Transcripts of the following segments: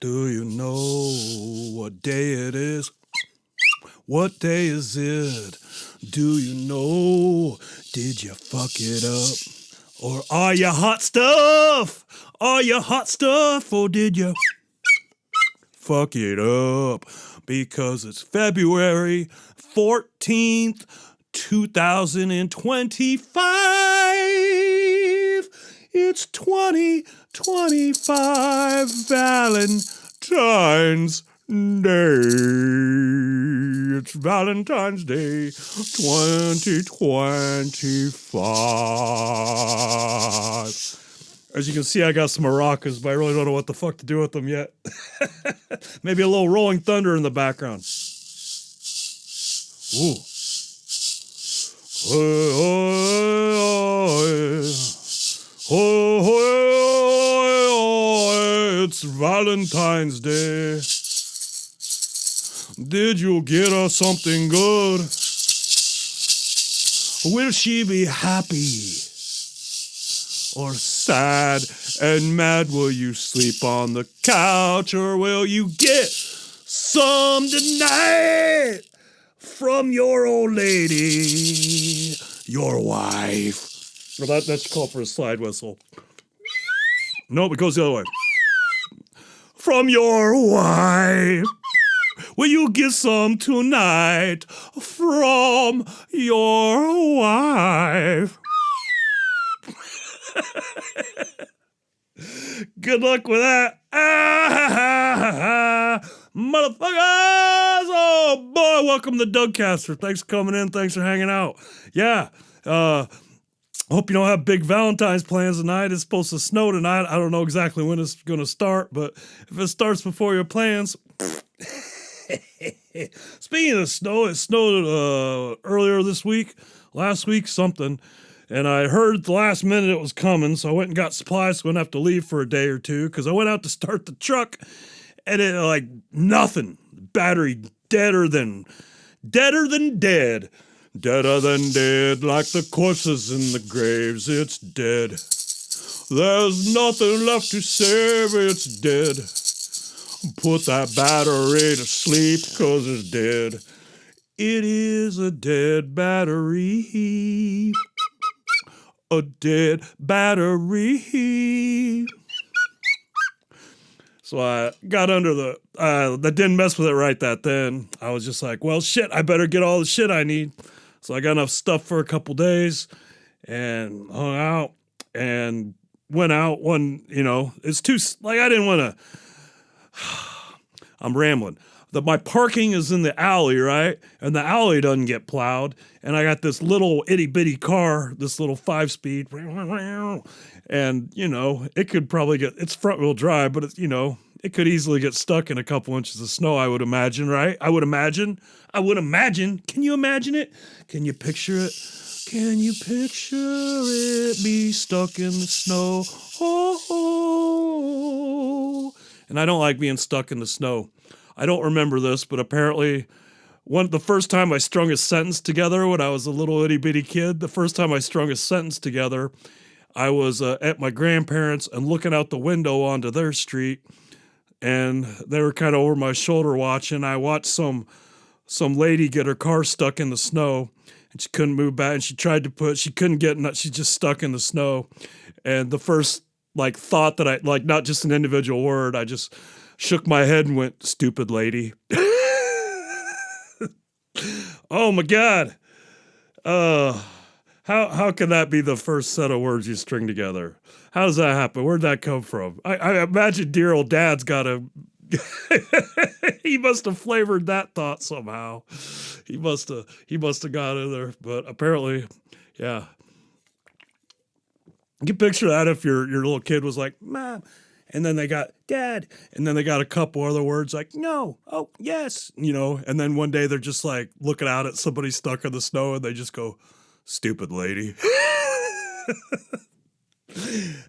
Do you know what day it is? What day is it? Do you know? Did you fuck it up? Or are you hot stuff? Are you hot stuff? Or did you fuck it up? Because it's February 14th, 2025. It's 2025 Valentine's Day. It's Valentine's Day 2025. As you can see, I got some maracas, but I really don't know what the fuck to do with them yet. Maybe a little Rolling Thunder in the background. Ooh. It's Valentine's Day. Did you get her something good? Will she be happy or sad and mad? Will you sleep on the couch or will you get some tonight from your old lady, your wife? Well, that's called for a slide whistle. Nope, it goes the other way. From your wife. Will you get some tonight from your wife? Good luck with that. Motherfuckers! Oh boy, welcome to Dougcaster. Thanks for coming in. Thanks for hanging out. Yeah. Hope you don't have big Valentine's plans tonight. It's supposed to snow tonight. I don't know exactly when it's going to start, but if it starts before your plans... Speaking of snow, it snowed earlier this week, last week, something, and I heard at the last minute it was coming, so I went and got supplies, so I wouldn't have to leave for a day or two, because I went out to start the truck, and it, like, nothing. Battery deader than dead. Deader than dead, like the corpses in the graves, it's dead. There's nothing left to save, it's dead. Put that battery to sleep, 'cause it's dead. It is a dead battery. A dead battery. So I got under the... I didn't mess with it right then. I was just like, well, shit, I better get all the shit I need. So I got enough stuff for a couple days and hung out and went out one, it's too... Like, I didn't want to... I'm rambling. My parking is in the alley, right? And the alley doesn't get plowed. And I got this little itty bitty car, this little 5-speed. And, it could probably it's front wheel drive, but it could easily get stuck in a couple inches of snow, I would imagine, right? I would imagine. Can you imagine it? Can you picture it? Can you picture it? Me stuck in the snow. Oh. And I don't like being stuck in the snow. I don't remember this, but apparently the first time I strung a sentence together when I was a little itty bitty kid, I was at my grandparents' and looking out the window onto their street, and they were kind of over my shoulder watching. I watched some lady get her car stuck in the snow, and she couldn't move back, and she couldn't get, she's just stuck in the snow. And the first thought that not just an individual word, I just shook my head and went, stupid lady. Oh my God. How can that be the first set of words you string together? How does that happen? Where'd that come from? I imagine dear old dad's got a, he must have flavored that thought somehow. He must have got in there, but apparently, yeah. You can picture that if your little kid was like, Mom, and then they got Dad, and then they got a couple other words like, no, oh, yes, and then one day they're just like looking out at somebody stuck in the snow and they just go, stupid lady.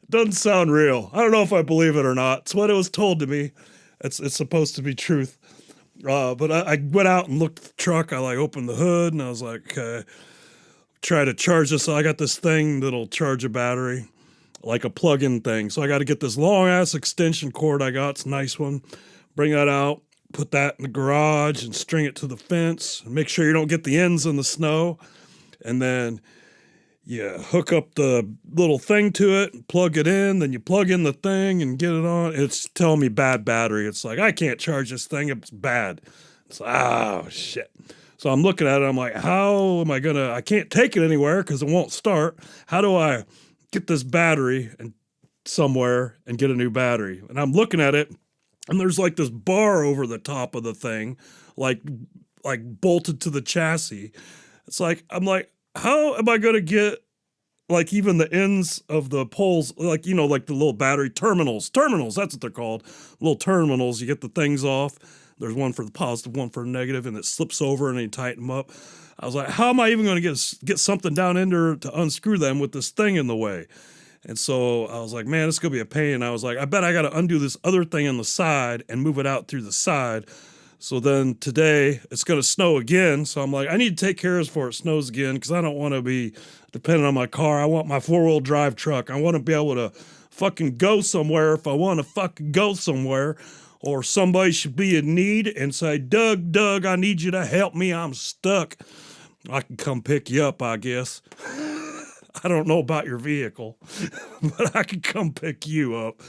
Doesn't sound real. I don't know if I believe it or not. It's what it was told to me. It's supposed to be truth. But I went out and looked at the truck. I opened the hood and I was like, try to charge this. I got this thing that'll charge a battery. like a plug-in thing. So I got to get this long-ass extension cord I got. It's a nice one. Bring that out, put that in the garage and string it to the fence. And make sure you don't get the ends in the snow. And then you hook up the little thing to it and plug it in. Then you plug in the thing and get it on. It's telling me bad battery. It's like, I can't charge this thing. It's bad. It's like, oh, shit. So I'm looking at it. I'm like, how am I going to, I can't take it anywhere because it won't start. How do I get this battery and somewhere and get a new battery? And I'm looking at it, and there's like this bar over the top of the thing, like bolted to the chassis. It's like, I'm like, how am I going to get like even the ends of the poles, like, you know, like the little battery terminals, that's what they're called. Little terminals, you get the things off. There's one for the positive, one for the negative, and it slips over and then you tighten them up. I was like, how am I even going to get something down in there to unscrew them with this thing in the way? And so I was like, man, it's going to be a pain. I was like, I bet I got to undo this other thing on the side and move it out through the side. So then today it's going to snow again. So I'm like, I need to take care of this before it snows again because I don't want to be dependent on my car. I want my 4-wheel drive truck. I want to be able to fucking go somewhere if I want to fucking go somewhere. Or somebody should be in need and say, Doug, I need you to help me. I'm stuck. I can come pick you up, I guess. I don't know about your vehicle, but I can come pick you up.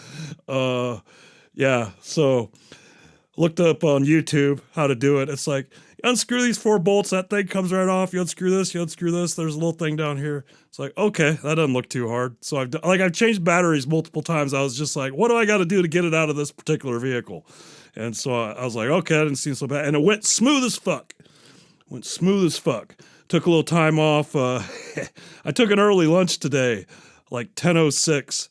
Yeah, so looked up on YouTube how to do it. It's like, you unscrew these 4 bolts, that thing comes right off. You unscrew this, there's a little thing down here. It's like, okay, that doesn't look too hard. So I've changed batteries multiple times. I was just like, what do I got to do to get it out of this particular vehicle? And so I was like, okay, that didn't seem so bad. And it went smooth as fuck. Took a little time off. I took an early lunch today, like 10:06.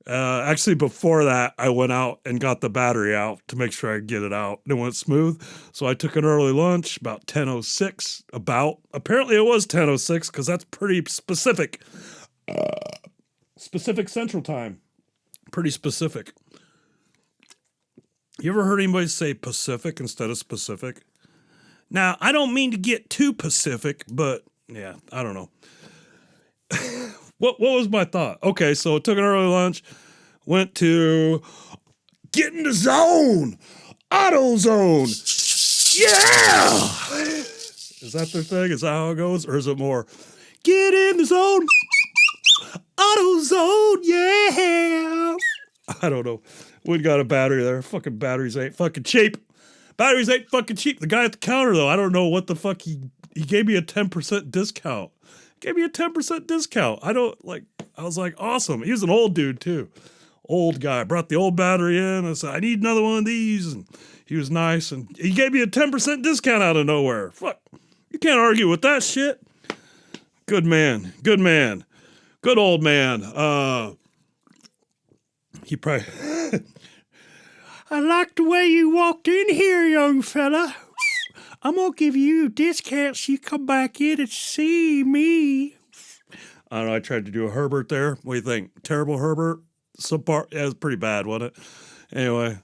Actually, before that, I went out and got the battery out to make sure I could get it out. And it went smooth. So I took an early lunch about 10:06. Apparently it was 10:06 because that's pretty specific. Specific Central Time. Pretty specific. You ever heard anybody say Pacific instead of specific? Now, I don't mean to get too Pacific, but yeah, I don't know. What was my thought? Okay, so I took an early lunch, went to get in the zone, AutoZone. Yeah! Is that their thing? Is that how it goes? Or is it more, get in the zone, AutoZone, yeah! I don't know. We got a battery there. Fucking batteries ain't fucking cheap. Batteries ain't fucking cheap. The guy at the counter, though, I don't know what the fuck he gave me a 10% discount. I was like, awesome. He was an old dude, too. Old guy. Brought the old battery in. I said, I need another one of these. And he was nice. And he gave me a 10% discount out of nowhere. Fuck. You can't argue with that shit. Good man. Good old man. He probably... I like the way you walked in here, young fella. I'm going to give you discounts so you come back in and see me. I don't know, I tried to do a Herbert there. What do you think? Terrible Herbert? Subpar? Yeah, it was pretty bad, wasn't it? Anyway,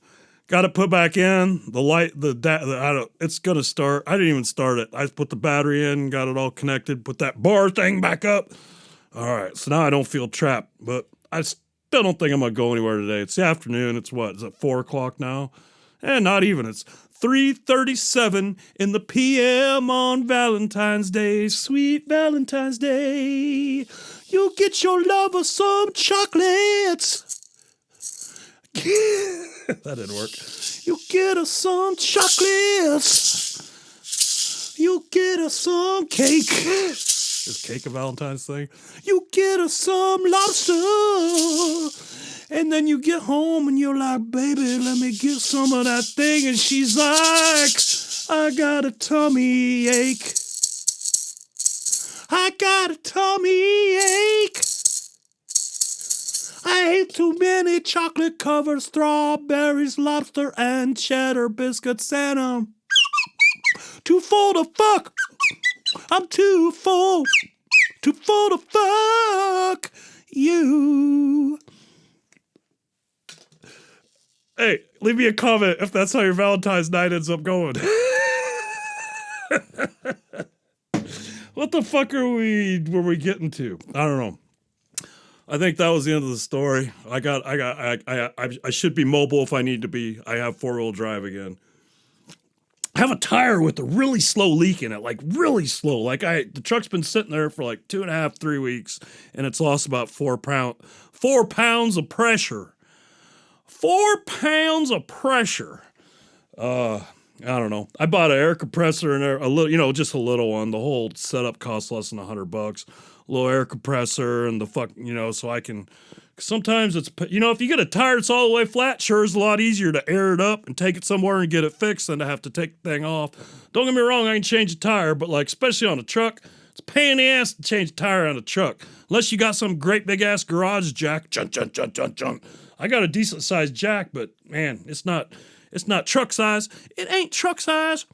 got it put back in. The light, it's going to start. I didn't even start it. I just put the battery in, got it all connected, put that bar thing back up. All right, so now I don't feel trapped, but I still don't think I'm going to go anywhere today. It's the afternoon. It's what? Is it 4 o'clock now? Not even. It's 3:37 in the PM on Valentine's Day. Sweet Valentine's Day. You'll get your lover some chocolates. That didn't work. You'll get her some chocolates. You'll get her some cake. Is cake a Valentine's thing? You get her some lobster. And then you get home and you're like, baby, let me get some of that thing. And she's like, I got a tummy ache. I got a tummy ache. I ate too many chocolate-covered strawberries, lobster, and cheddar biscuits, and I'm too full to fuck. I'm too full to fuck you. Hey, leave me a comment if that's how your Valentine's night ends up going. What the fuck were we getting to? I don't know. I think that was the end of the story. I should be mobile if I need to be. I have 4-wheel drive again. I have a tire with a really slow leak in it, like really slow. Like the truck's been sitting there for like 2.5, 3 weeks, and it's lost about 4 pounds of pressure. 4 pounds of pressure. I don't know. I bought an air compressor and a little, just a little one. The whole setup costs less than $100. A little air compressor and so I can. Sometimes it's, if you get a tire that's all the way flat, sure is a lot easier to air it up and take it somewhere and get it fixed than to have to take the thing off. Don't get me wrong, I can change a tire, but especially on a truck, it's a pain in the ass to change a tire on a truck. Unless you got some great big ass garage jack. Junk. I got a decent sized jack, but man, it's not truck size. It ain't truck size.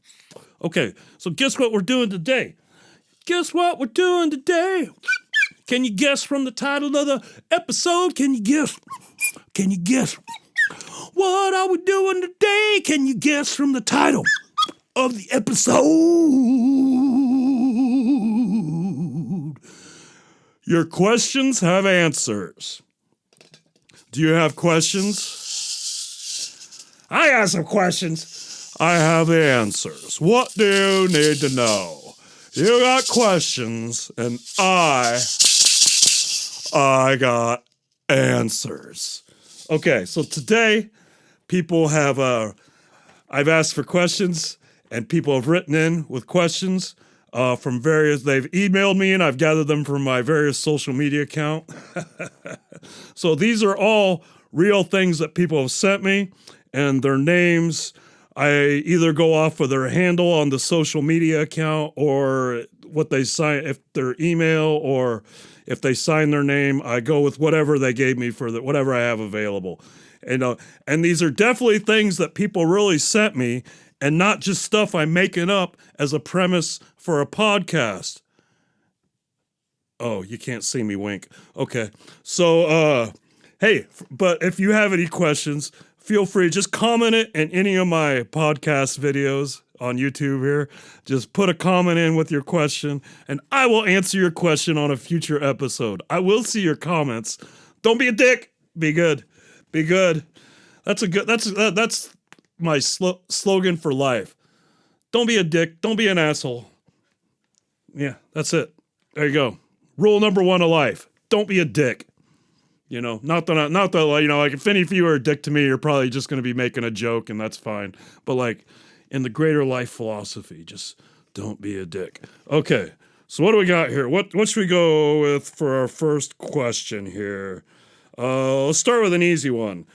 Okay, so guess what we're doing today? Can you guess from the title of the episode? Can you guess? What are we doing today? Can you guess from the title of the episode? Your questions have answers. Do you have questions? I got some questions. I have the answers. What do you need to know? You got questions, and I got answers. Okay, so today, people have, I've asked for questions, and people have written in with questions from they've emailed me, and I've gathered them from my various social media account. So these are all real things that people have sent me, and their names, I either go off of their handle on the social media account or what they sign, if their email or if they sign their name, I go with whatever they gave me for whatever I have available. And these are definitely things that people really sent me and not just stuff I'm making up as a premise for a podcast. Oh, you can't see me wink. Okay. So, hey, but if you have any questions, feel free, just comment it in any of my podcast videos on YouTube here. Just put a comment in with your question, and I will answer your question on a future episode. I will see your comments. Don't be a dick. Be good. Be good. That's my slogan for life. Don't be a dick. Don't be an asshole. Yeah, that's it. There you go. Rule number 1 of life. Don't be a dick. Not that if any of you are a dick to me, you're probably just going to be making a joke, and that's fine. But in the greater life philosophy, just don't be a dick. Okay, so what do we got here? What should we go with for our first question here? Let's start with an easy one.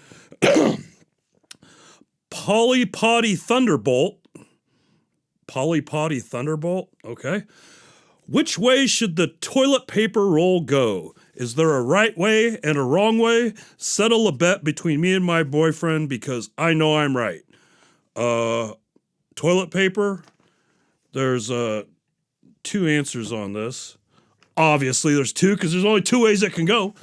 Polypody Thunderbolt. Polypody Thunderbolt. Okay. Which way should the toilet paper roll go? Is there a right way and a wrong way? Settle a bet between me and my boyfriend because I know I'm right. Toilet paper? There's 2 answers on this. Obviously, there's 2 because there's only 2 ways it can go.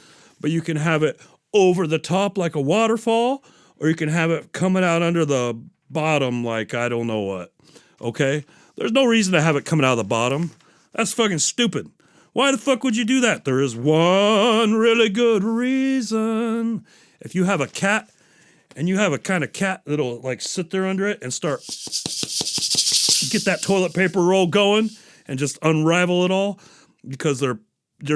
But you can have it over the top like a waterfall, or you can have it coming out under the bottom like I don't know what. Okay? There's no reason to have it coming out of the bottom. That's fucking stupid. Why the fuck would you do that? There is one really good reason. If you have a cat, and you have a kind of cat that'll sit there under it and start, get that toilet paper roll going and just unravel it all because they're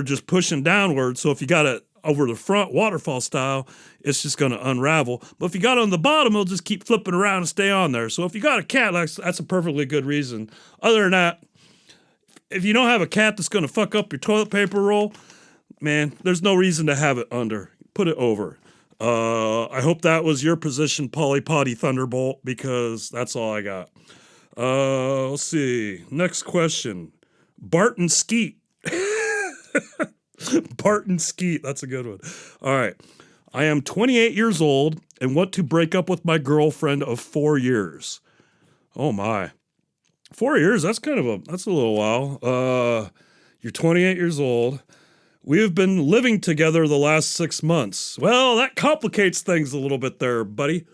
just pushing downward. So if you got it over the front waterfall style, it's just going to unravel. But if you got it on the bottom, it'll just keep flipping around and stay on there. So if you got a cat, that's a perfectly good reason. Other than that, if you don't have a cat that's going to fuck up your toilet paper roll, man, there's no reason to have it under. Put it over. I hope that was your position, Polypody Thunderbolt, because that's all I got. Let's see. Next question. Barton Skeet. Barton Skeet. That's a good one. All right. I am 28 years old and want to break up with my girlfriend of 4 years. Oh, my. 4 years, that's a little while. You're 28 years old. We have been living together the last 6 months. Well, that complicates things a little bit there, buddy.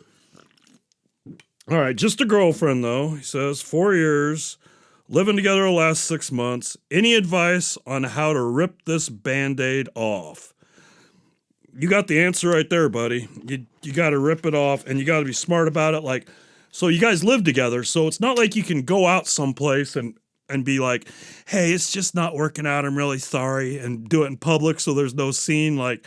All right, just a girlfriend, though. He says, 4 years, living together the last 6 months. Any advice on how to rip this Band-Aid off? you got the answer right there, buddy. You got to rip it off, and you got to be smart about it. Like, so you guys live together, so it's not like you can go out someplace and be like, hey, it's just not working out. I'm really sorry, and do it in public so there's no scene. Like,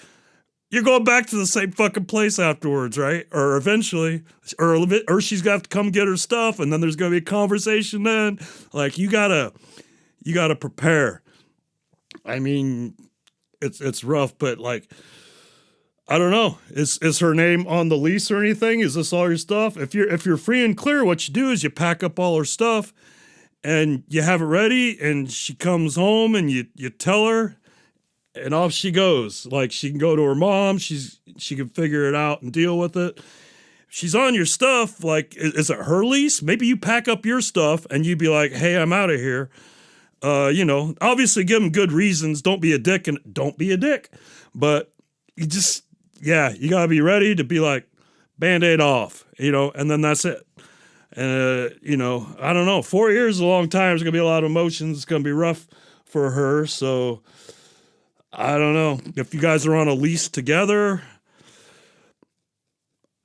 you're going back to the same fucking place afterwards, right? Or eventually, or she's got to come get her stuff, and then there's gonna be a conversation. Then, like, you gotta prepare. I mean, it's rough, but like, I don't know. Is her name on the lease or anything? Is this all your stuff? If you're free and clear, what you do is you pack up all her stuff, and you have it ready, and she comes home, and you tell her. And off she goes. Like, she can go to her mom. She can figure it out and deal with it. She's on your stuff. Like, is it her lease? Maybe you pack up your stuff and you'd be like, hey, I'm out of here. Obviously give them good reasons. Don't be a dick and don't be a dick. But you just, you got to be ready to be like, Band-Aid off, and then that's it. And, I don't know. 4 years is a long time. There's going to be a lot of emotions. It's going to be rough for her. So, I don't know. If you guys are on a lease together,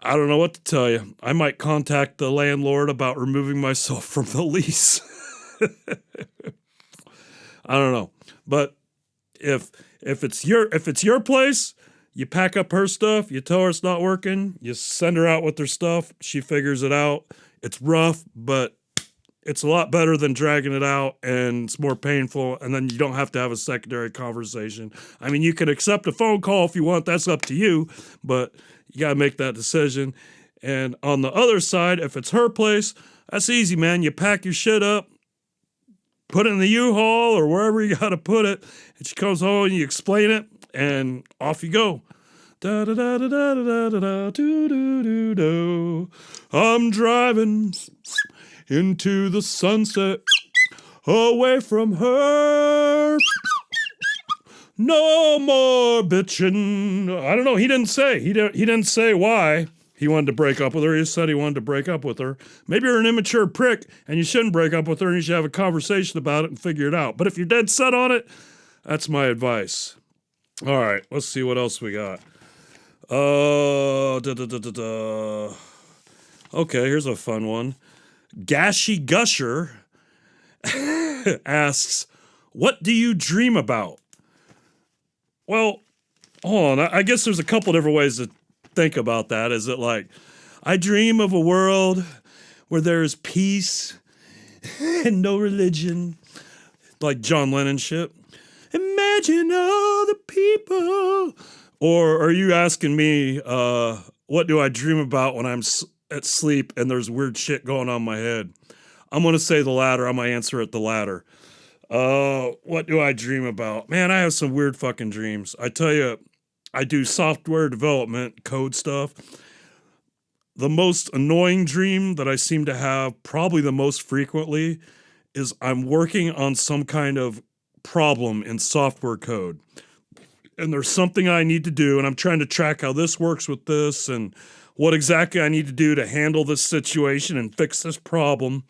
I don't know what to tell you. I might contact the landlord about removing myself from the lease. I don't know. But if it's your place, you pack up her stuff, you tell her it's not working, you send her out with her stuff, she figures it out. It's rough, but it's a lot better than dragging it out, and it's more painful, and then you don't have to have a secondary conversation. I mean, you can accept a phone call if you want. That's up to you, but you got to make that decision. And on the other side, if it's her place, that's easy, man. You pack your shit up, put it in the U-Haul or wherever you got to put it, and she comes home and you explain it, and off you go. Da da da da da da da da do do do do. I'm driving into the sunset, away from her. No more bitching. I don't know. He didn't say. He didn't say why he wanted to break up with her. He just said he wanted to break up with her. Maybe you're an immature prick and you shouldn't break up with her and you should have a conversation about it and figure it out. But if you're dead set on it, that's my advice. All right, let's see what else we got. Okay, here's a fun one. Gashy Gusher asks, what do you dream about? Well, hold on. I guess there's a couple different ways to think about that. Is it like, I dream of a world where there's peace and no religion, like John Lennon shit. Imagine all the people. Or are you asking me, what do I dream about when I'm at sleep and there's weird shit going on in my head? I'm going to say the latter. I'm going to answer it the latter. What do I dream about? Man, I have some weird fucking dreams. I tell you, I do software development, code stuff. The most annoying dream that I seem to have probably the most frequently is I'm working on some kind of problem in software code. And there's something I need to do, and I'm trying to track how this works with this and what exactly I need to do to handle this situation and fix this problem.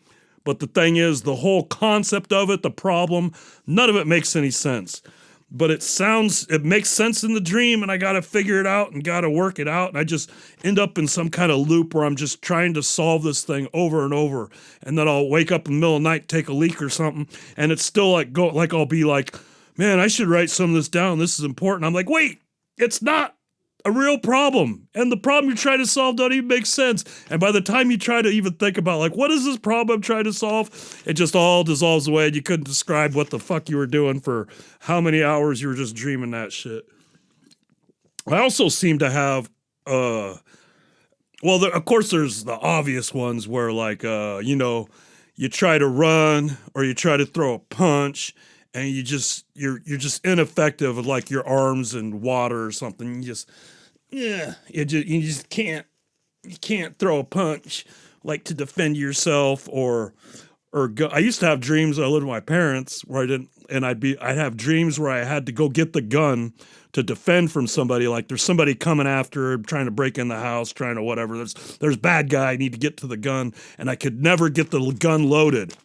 But the thing is, the whole concept of it, the problem, none of it makes any sense. But it makes sense in the dream, and I got to figure it out and got to work it out. And I just end up in some kind of loop where I'm just trying to solve this thing over and over. And then I'll wake up in the middle of the night, take a leak or something, and it's still like, I'll be like, man, I should write some of this down. This is important. I'm like, wait, it's not a real problem. And the problem you're trying to solve doesn't even make sense. And by the time you try to even think about, like, what is this problem I'm trying to solve? It just all dissolves away and you couldn't describe what the fuck you were doing for how many hours you were just dreaming that shit. I also seem to have, of course there's the obvious ones where, like, you try to run or you try to throw a punch and you're just ineffective with, like, your arms in water or something. You just can't throw a punch, like, to defend yourself or go. I used to have dreams. I lived with my parents where I'd have dreams where I had to go get the gun to defend from somebody. Like, there's somebody coming after, trying to break in the house, trying to whatever. There's bad guy. I need to get to the gun, and I could never get the gun loaded.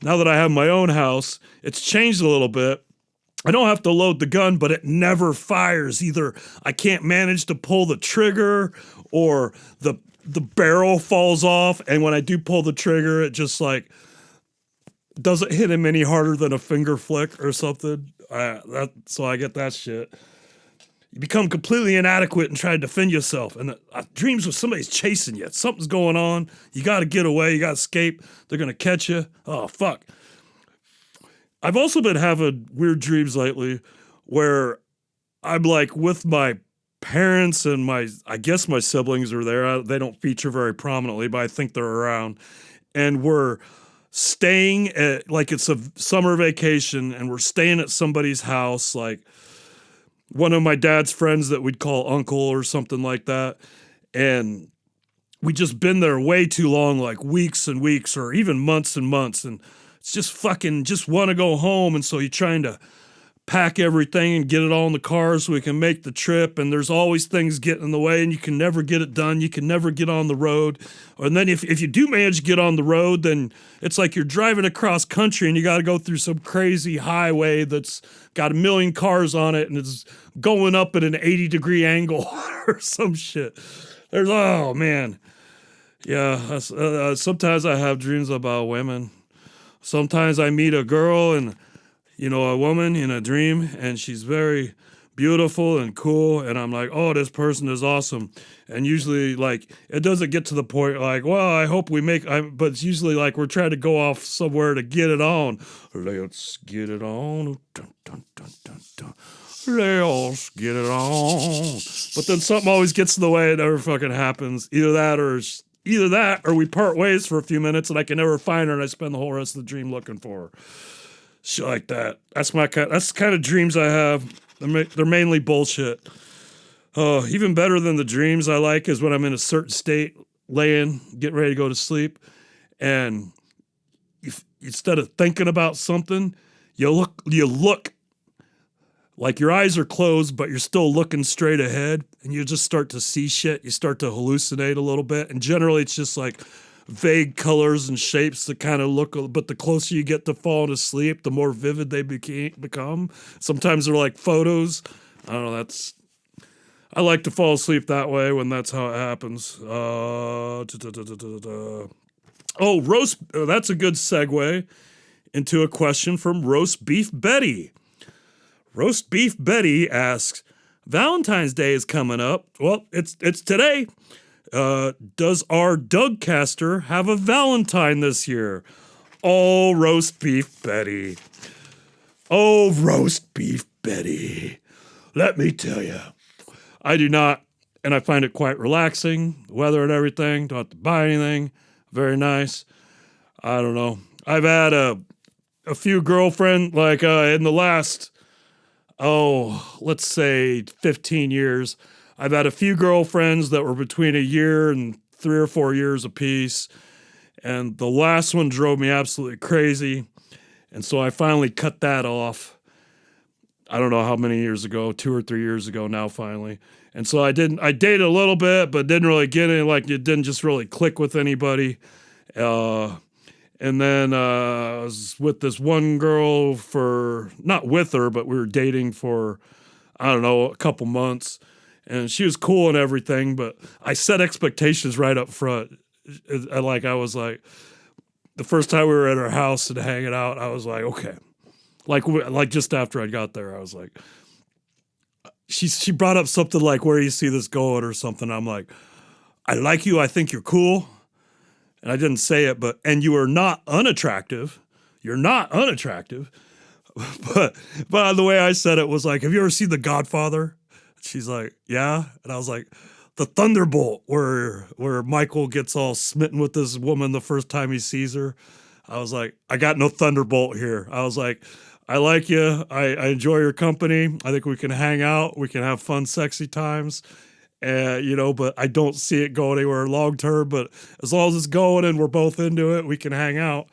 Now that I have my own house, it's changed a little bit. I don't have to load the gun, but it never fires. Either I can't manage to pull the trigger or the barrel falls off, and when I do pull the trigger, it just like doesn't hit him any harder than a finger flick or something. So I get that shit. You become completely inadequate and try to defend yourself. And dreams when somebody's chasing you. Something's going on. You got to get away. You got to escape. They're going to catch you. Oh, fuck. I've also been having weird dreams lately where I'm like with my parents and I guess my siblings are there. They don't feature very prominently, but I think they're around. And we're staying at, like it's a summer vacation, and we're staying at somebody's house, like one of my dad's friends that we'd call uncle or something like that. And we just been there way too long, like weeks and weeks or even months and months. And it's just fucking just want to go home. And so you're trying to pack everything and get it all in the car so we can make the trip. And there's always things getting in the way and you can never get it done. You can never get on the road. And then if you do manage to get on the road, then it's like you're driving across country and you got to go through some crazy highway that's got a million cars on it and it's going up at an 80-degree angle or some shit. Oh man. Yeah. Sometimes I have dreams about women. Sometimes I meet a girl and a woman in a dream, and she's very beautiful and cool, and I'm like, oh, this person is awesome. And usually, like, it doesn't get to the point like, well, I hope we but it's usually like we're trying to go off somewhere to get it on. Let's get it on. Dun, dun, dun, dun, dun. Let's get it on. But then something always gets in the way. It never fucking happens. Either that or we part ways for a few minutes, and I can never find her, and I spend the whole rest of the dream looking for her. Shit like that. That's the kind of dreams I have. They're mainly bullshit. Even better than the dreams I like is when I'm in a certain state, laying, getting ready to go to sleep, and instead of thinking about something, you look like your eyes are closed, but you're still looking straight ahead, and you just start to see shit. You start to hallucinate a little bit, and generally it's just like vague colors and shapes that kind of look, but the closer you get to falling asleep, the more vivid they become. Sometimes they're like photos. I don't know, I like to fall asleep that way when that's how it happens. Roast, that's a good segue into a question from Roast Beef Betty. Roast Beef Betty asks, Valentine's Day is coming up. Well, it's today. Does our Dougcaster have a Valentine this year? Oh, Roast Beef Betty. Oh, Roast Beef Betty. Let me tell you, I do not, and I find it quite relaxing. The weather and everything. Don't have to buy anything. Very nice. I don't know. I've had a few girlfriends, like in the last, let's say 15 years. I've had a few girlfriends that were between a year and 3 or 4 years apiece, and the last one drove me absolutely crazy, and so I finally cut that off. I don't know how many years ago, 2 or 3 years ago now, finally. And so I dated a little bit, but didn't really get any, like it didn't just really click with anybody. And then I was with this one girl not with her, but we were dating for, I don't know, a couple months. And she was cool and everything, but I set expectations right up front. I was like, the first time we were at her house and hanging out, I was like, okay. Like just after I got there, I was like, she brought up something like, where do you see this going or something. I'm like, I like you. I think you're cool. And I didn't say it, and you are not unattractive. You're not unattractive. But the way I said it was like, have you ever seen The Godfather? She's like, yeah. And I was like, the Thunderbolt, where Michael gets all smitten with this woman the first time he sees her. I was like, I got no Thunderbolt here. I was like, I like you. I enjoy your company. I think we can hang out. We can have fun, sexy times. But I don't see it going anywhere long term. But as long as it's going and we're both into it, we can hang out.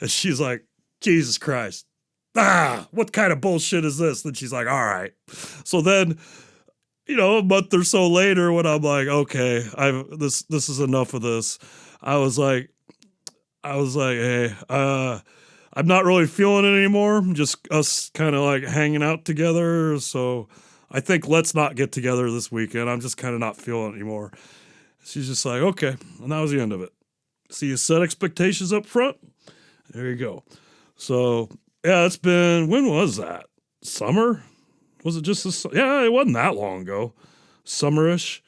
And she's like, Jesus Christ. What kind of bullshit is this? Then she's like, all right. So then, a month or so later, when I'm like, okay, this is enough of this. I was like, hey, I'm not really feeling it anymore. Just us kind of like hanging out together. So I think let's not get together this weekend. I'm just kind of not feeling it anymore. She's just like, okay. And that was the end of it. So you set expectations up front. There you go. So yeah, it's been, when was that? Summer? Was it just this? Yeah, it wasn't that long ago. Summerish.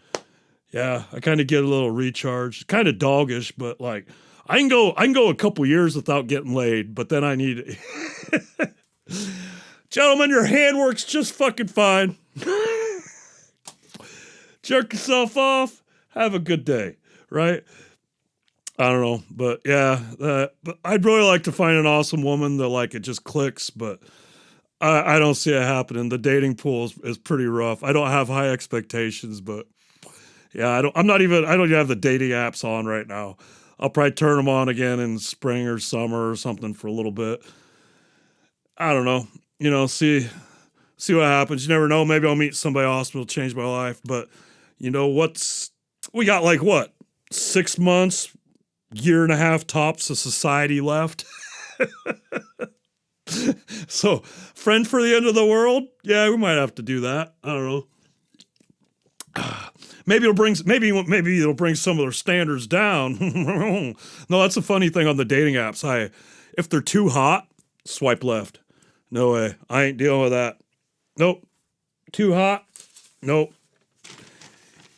Yeah, I kind of get a little recharge. Kind of doggish, but like I can go a couple years without getting laid, but then I need it. Gentlemen, your hand works just fucking fine. Jerk yourself off. Have a good day, right? I don't know, but yeah, but I'd really like to find an awesome woman that like it just clicks, but I don't see it happening. The dating pool is pretty rough. I don't have high expectations, but yeah, I don't even have the dating apps on right now. I'll probably turn them on again in spring or summer or something for a little bit. I don't know. See what happens. You never know. Maybe I'll meet somebody awesome. It'll change my life. But we got like what? 6 months, year and a half tops of society left. So, friend for the end of the world? Yeah, we might have to do that. I don't know. Maybe it'll bring some of their standards down. No, that's a funny thing on the dating apps. If they're too hot, swipe left. No way. I ain't dealing with that. Nope. Too hot? Nope.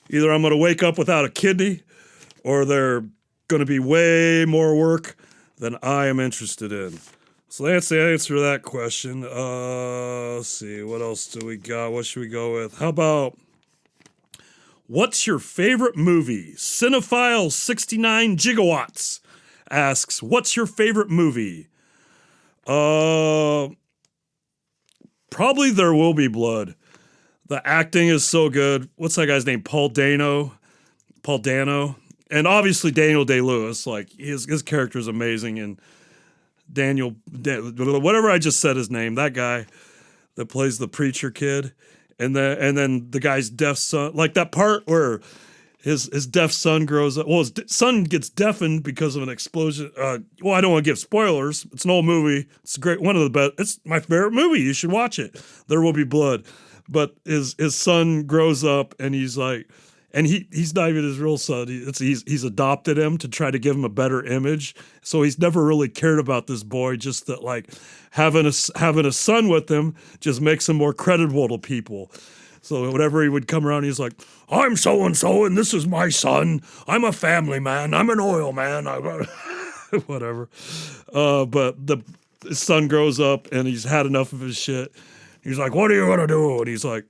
Either I'm going to wake up without a kidney or they're going to be way more work than I am interested in. So that's the answer to that question. Let's see. What else do we got? What should we go with? How about, what's your favorite movie? Cinephile 69 Gigawatts asks, what's your favorite movie? Probably There Will Be Blood. The acting is so good. What's that guy's name? Paul Dano. And obviously Daniel Day-Lewis. Like, his character is amazing. And whatever I just said his name, that guy that plays the preacher kid. And then the guy's deaf son. Like that part where his deaf son grows up. Well, his son gets deafened because of an explosion. I don't want to give spoilers. It's an old movie. It's great. One of the best. It's my favorite movie. You should watch it. There Will Be Blood. But his son grows up and he's like, and he's not even his real son. He's adopted him to try to give him a better image. So he's never really cared about this boy. Just that like having a son with him just makes him more credible to people. So whenever he would come around, he's like, I'm so-and-so, and this is my son. I'm a family man. I'm an oil man. Whatever. But his son grows up, and he's had enough of his shit. He's like, what are you going to do? And he's like,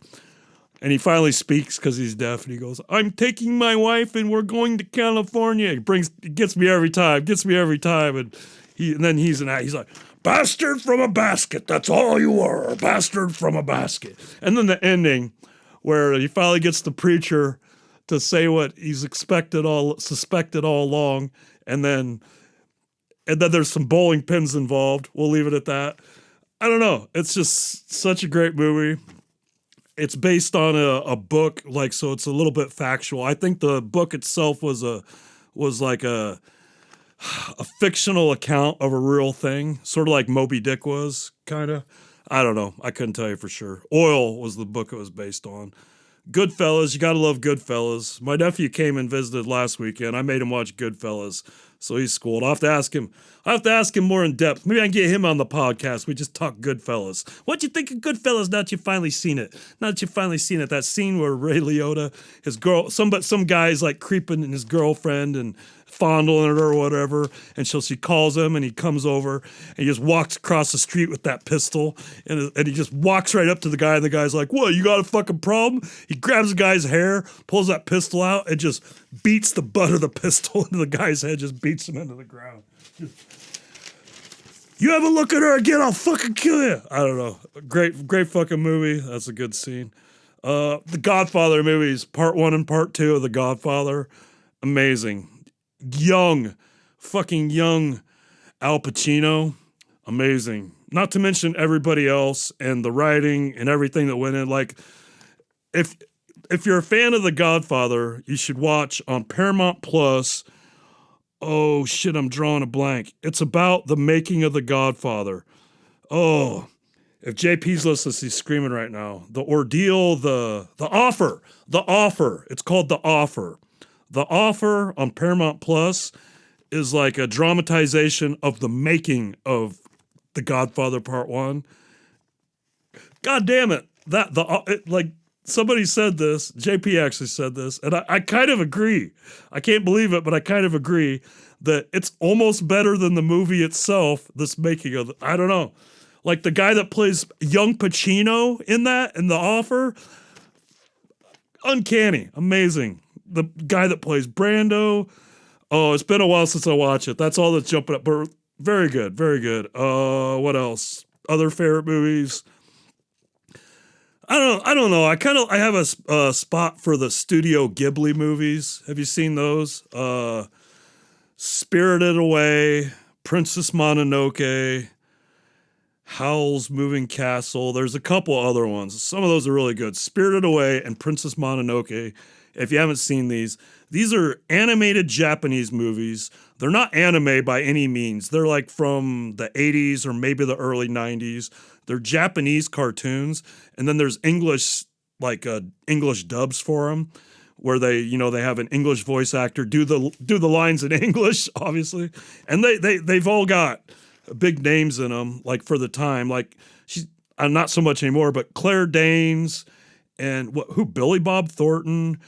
and he finally speaks because he's deaf, and he goes, I'm taking my wife, and we're going to California. It gets me every time. And then he's like, bastard from a basket. That's all you are, bastard from a basket. And then the ending, where he finally gets the preacher to say what he's suspected all along, and then there's some bowling pins involved. We'll leave it at that. I don't know. It's just such a great movie. It's based on a book, like, so it's a little bit factual. I think the book itself was like a fictional account of a real thing, sort of like Moby Dick was, kind of. I don't know. I couldn't tell you for sure. Oil was the book it was based on. Goodfellas, you gotta love Goodfellas. My nephew came and visited last weekend. I made him watch Goodfellas, so he's schooled. I'll have to ask him more in depth. Maybe I can get him on the podcast. We just talk Goodfellas. What'd you think of Goodfellas now that you've finally seen it? That scene where Ray Liotta, his girl, some guy's like creeping in his girlfriend and fondling her or whatever, and so she calls him and he comes over and he just walks across the street with that pistol and he just walks right up to the guy and the guy's like, what, you got a fucking problem? He grabs the guy's hair, pulls that pistol out and just beats the butt of the pistol into the guy's head, just beats him into the ground. You ever look at her again, I'll fucking kill you. I don't know. Great fucking movie. That's a good scene. The Godfather movies, part 1 and part 2 of The Godfather. Amazing. Fucking young Al Pacino. Amazing. Not to mention everybody else and the writing and everything that went in. Like, if you're a fan of The Godfather, you should watch on Paramount Plus Oh shit, I'm drawing a blank. It's about the making of The Godfather. Oh, if JP's listening, he's screaming right now. The ordeal, the offer, the offer. It's called The Offer. The Offer on Paramount Plus is like a dramatization of the making of The Godfather Part One. God damn it! Like somebody said this. JP actually said this, and I kind of agree. I can't believe it, but I kind of agree that it's almost better than the movie itself. This making of I don't know. Like the guy that plays young Pacino in that, in The Offer, uncanny, amazing. The guy that plays Brando, oh, it's been a while since I watched it. That's all that's jumping up, but very good, very good. What else? Other favorite movies? I don't know. I have a spot for the Studio Ghibli movies. Have you seen those? Spirited Away, Princess Mononoke, Howl's Moving Castle. There's a couple other ones. Some of those are really good. Spirited Away and Princess Mononoke. If you haven't seen these are animated Japanese movies. They're not anime by any means. They're like from the 80s or maybe the early 90s. They're Japanese cartoons, and then there's English, like English dubs for them, where they have an English voice actor do the lines in English, obviously, and they've all got big names in them, like for the time, like she's not so much anymore, but Claire Danes and Billy Bob Thornton.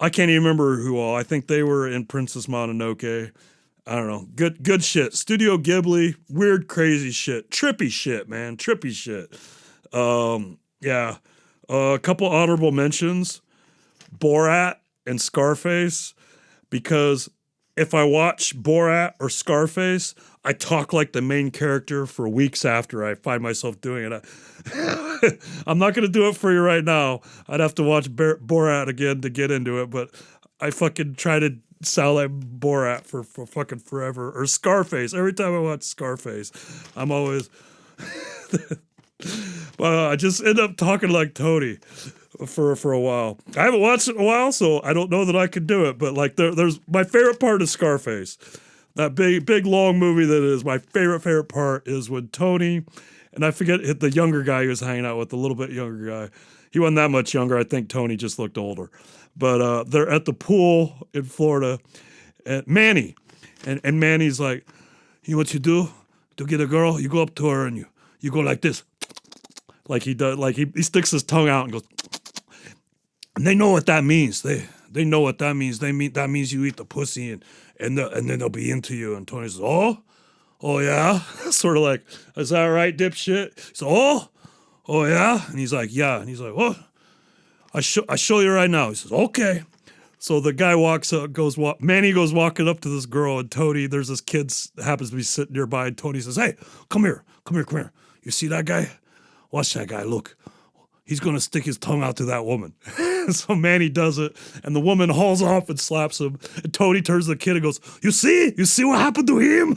I can't even remember who all. I think they were in Princess Mononoke. I don't know. Good shit. Studio Ghibli, weird, crazy shit. Trippy shit, man. Trippy shit. Yeah. A couple honorable mentions. Borat and Scarface. Because if I watch Borat or Scarface, I talk like the main character for weeks after I find myself doing it. I'm not going to do it for you right now. I'd have to watch Borat again to get into it, but I fucking try to sound like Borat for fucking forever. Or Scarface. Every time I watch Scarface, I'm always... I just end up talking like Tony for a while. I haven't watched it in a while, so I don't know that I could do it, but like there's my favorite part of Scarface. That big long movie that is my favorite part is when Tony, and I forget the younger guy he was hanging out with, the little bit younger guy. He wasn't that much younger. I think Tony just looked older. But they're at the pool in Florida, and Manny, and Manny's like, you know what you do to get a girl? You go up to her and you go like this, like he does, like he sticks his tongue out and goes, and they know what that means. They know what that means. That means you eat the pussy and then they'll be into you. And Tony says, oh yeah, sort of like, is that right, dipshit? So oh yeah, and he's like, yeah, and he's like, what? I show you right now. He says, okay. So the guy walks up, Manny goes walking up to this girl, and Tony, there's this kid happens to be sitting nearby, and Tony says, hey, come here. You see that guy? Watch that guy, look. He's gonna stick his tongue out to that woman. So Manny does it, and the woman hauls off and slaps him, and Tony turns to the kid and goes, you see what happened to him?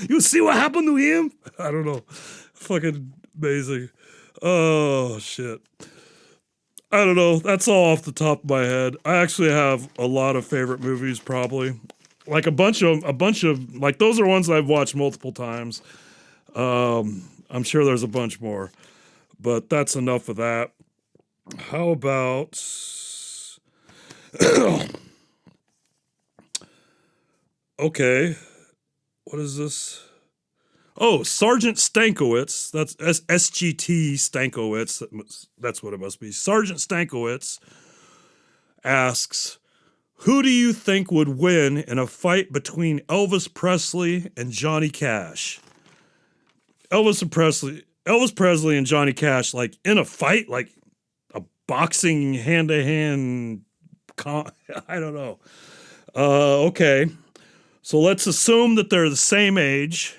You see what happened to him? I don't know. Fucking amazing. Oh, shit. I don't know. That's all off the top of my head. I actually have a lot of favorite movies, probably. Like a bunch of, like those are ones I've watched multiple times. I'm sure there's a bunch more, but that's enough of that. How about, okay, what is this? Oh, Sergeant Stankiewicz. That's SGT Stankiewicz. That's what it must be. Sergeant Stankiewicz asks, who do you think would win in a fight between Elvis Presley and Johnny Cash? Elvis Presley and Johnny Cash, like in a fight, like a boxing hand-to-hand, I don't know. Okay. So let's assume that they're the same age.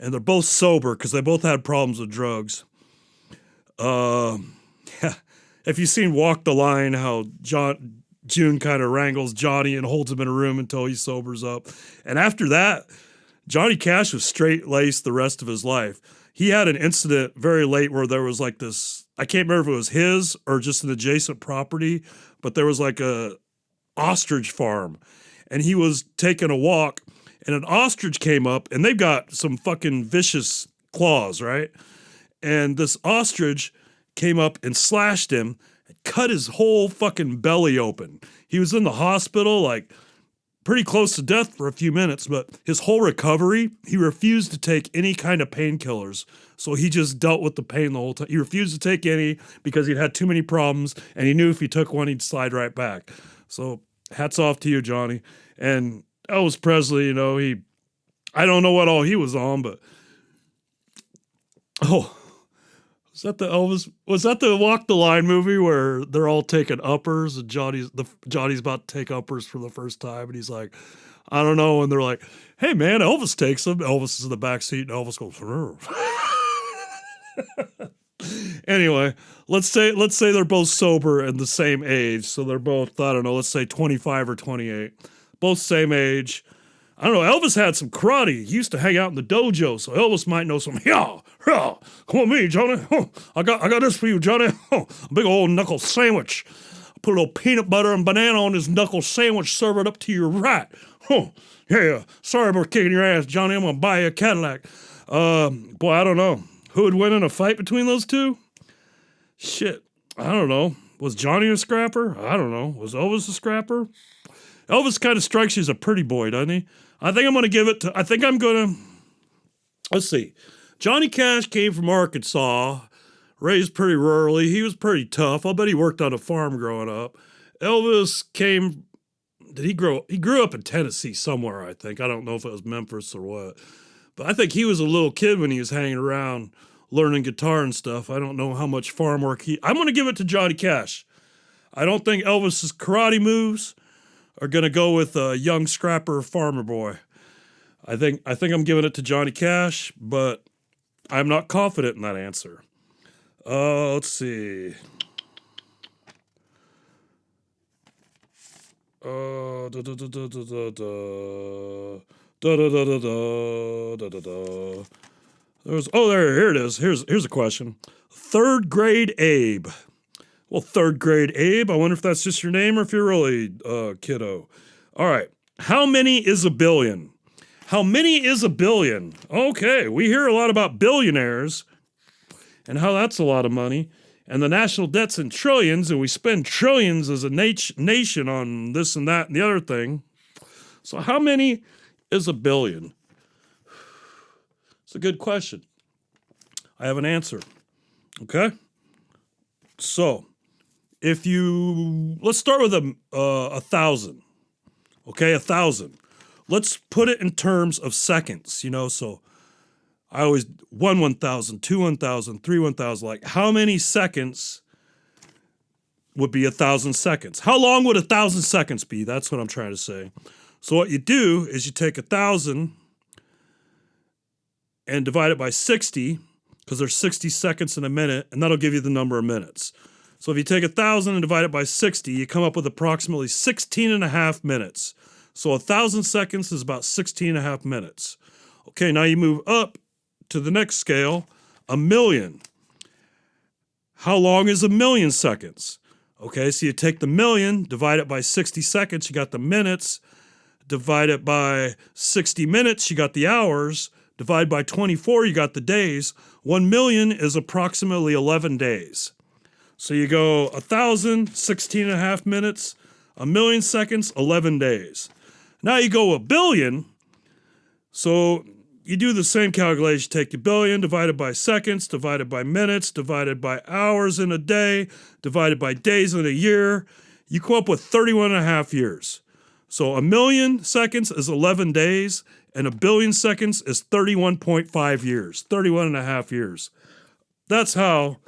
And they're both sober because they both had problems with drugs. Yeah. If you've seen Walk the Line, how June kind of wrangles Johnny and holds him in a room until he sobers up. And after that, Johnny Cash was straight-laced the rest of his life. He had an incident very late where there was like this, I can't remember if it was his or just an adjacent property, but there was like a ostrich farm, and he was taking a walk, and an ostrich came up, and they've got some fucking vicious claws, right? And this ostrich came up and slashed him, cut his whole fucking belly open. He was in the hospital, like pretty close to death for a few minutes, but his whole recovery, he refused to take any kind of painkillers. So he just dealt with the pain the whole time. He refused to take any because he'd had too many problems, and he knew if he took one, he'd slide right back. So hats off to you, Johnny. And Elvis Presley, you know, I don't know what all he was on, but was that the Walk the Line movie where they're all taking uppers and Johnny's about to take uppers for the first time, and he's like, I don't know, and they're like, hey man, Elvis takes them. Elvis is in the back seat, and Elvis goes, anyway, let's say they're both sober and the same age, so they're both, I don't know, let's say 25 or 28, both same age. I don't know, Elvis had some karate. He used to hang out in the dojo, so Elvis might know some, come on me, Johnny. I got this for you, Johnny. A big old knuckle sandwich. I put a little peanut butter and banana on this knuckle sandwich, serve it up to your right. Yeah, sorry about kicking your ass, Johnny. I'm going to buy you a Cadillac. Boy, I don't know. Who would win in a fight between those two? Shit, I don't know. Was Johnny a scrapper? I don't know. Was Elvis a scrapper? Elvis kind of strikes you as a pretty boy, doesn't he? Let's see. Johnny Cash came from Arkansas, raised pretty rurally. He was pretty tough. I'll bet he worked on a farm growing up. Elvis he grew up in Tennessee somewhere, I think. I don't know if it was Memphis or what. But I think he was a little kid when he was hanging around learning guitar and stuff. I don't know how much farm work I'm going to give it to Johnny Cash. I don't think Elvis's karate moves are going to go with a young scrapper farmer boy. I think I'm giving it to Johnny Cash, but I'm not confident in that answer. Let's see. Here it is. Here's a question. Third grade Abe. Well, third grade Abe, I wonder if that's just your name or if you're really kiddo. All right. How many is a billion? How many is a billion? Okay, we hear a lot about billionaires and how that's a lot of money. And the national debt's in trillions, and we spend trillions as a nation on this and that and the other thing. So how many is a billion? It's a good question. I have an answer. Okay? So, let's start with 1,000. Okay, 1,000. Let's put it in terms of seconds, so I always 1,000, 1,000, 1,000, like how many seconds would be 1,000 seconds? How long would 1,000 seconds be? That's what I'm trying to say. So what you do is you take 1,000 and divide it by 60, because there's 60 seconds in a minute, and that'll give you the number of minutes. So if you take 1,000 and divide it by 60, you come up with approximately 16 and a half minutes. So 1,000 seconds is about 16 and a half minutes. Okay, now you move up to the next scale, 1,000,000. How long is 1,000,000 seconds? Okay, so you take the million, divide it by 60 seconds, you got the minutes. Divide it by 60 minutes, you got the hours. Divide by 24, you got the days. 1,000,000 is approximately 11 days. So you go 1,000, 16 and a half minutes, 1,000,000 seconds, 11 days. Now you go 1,000,000,000. So you do the same calculation. Take the billion, divided by seconds, divided by minutes, divided by hours in a day, divided by days in a year. You come up with 31 and a half years. So 1,000,000 seconds is 11 days, and 1,000,000,000 seconds is 31.5 years, 31 and a half years. That's how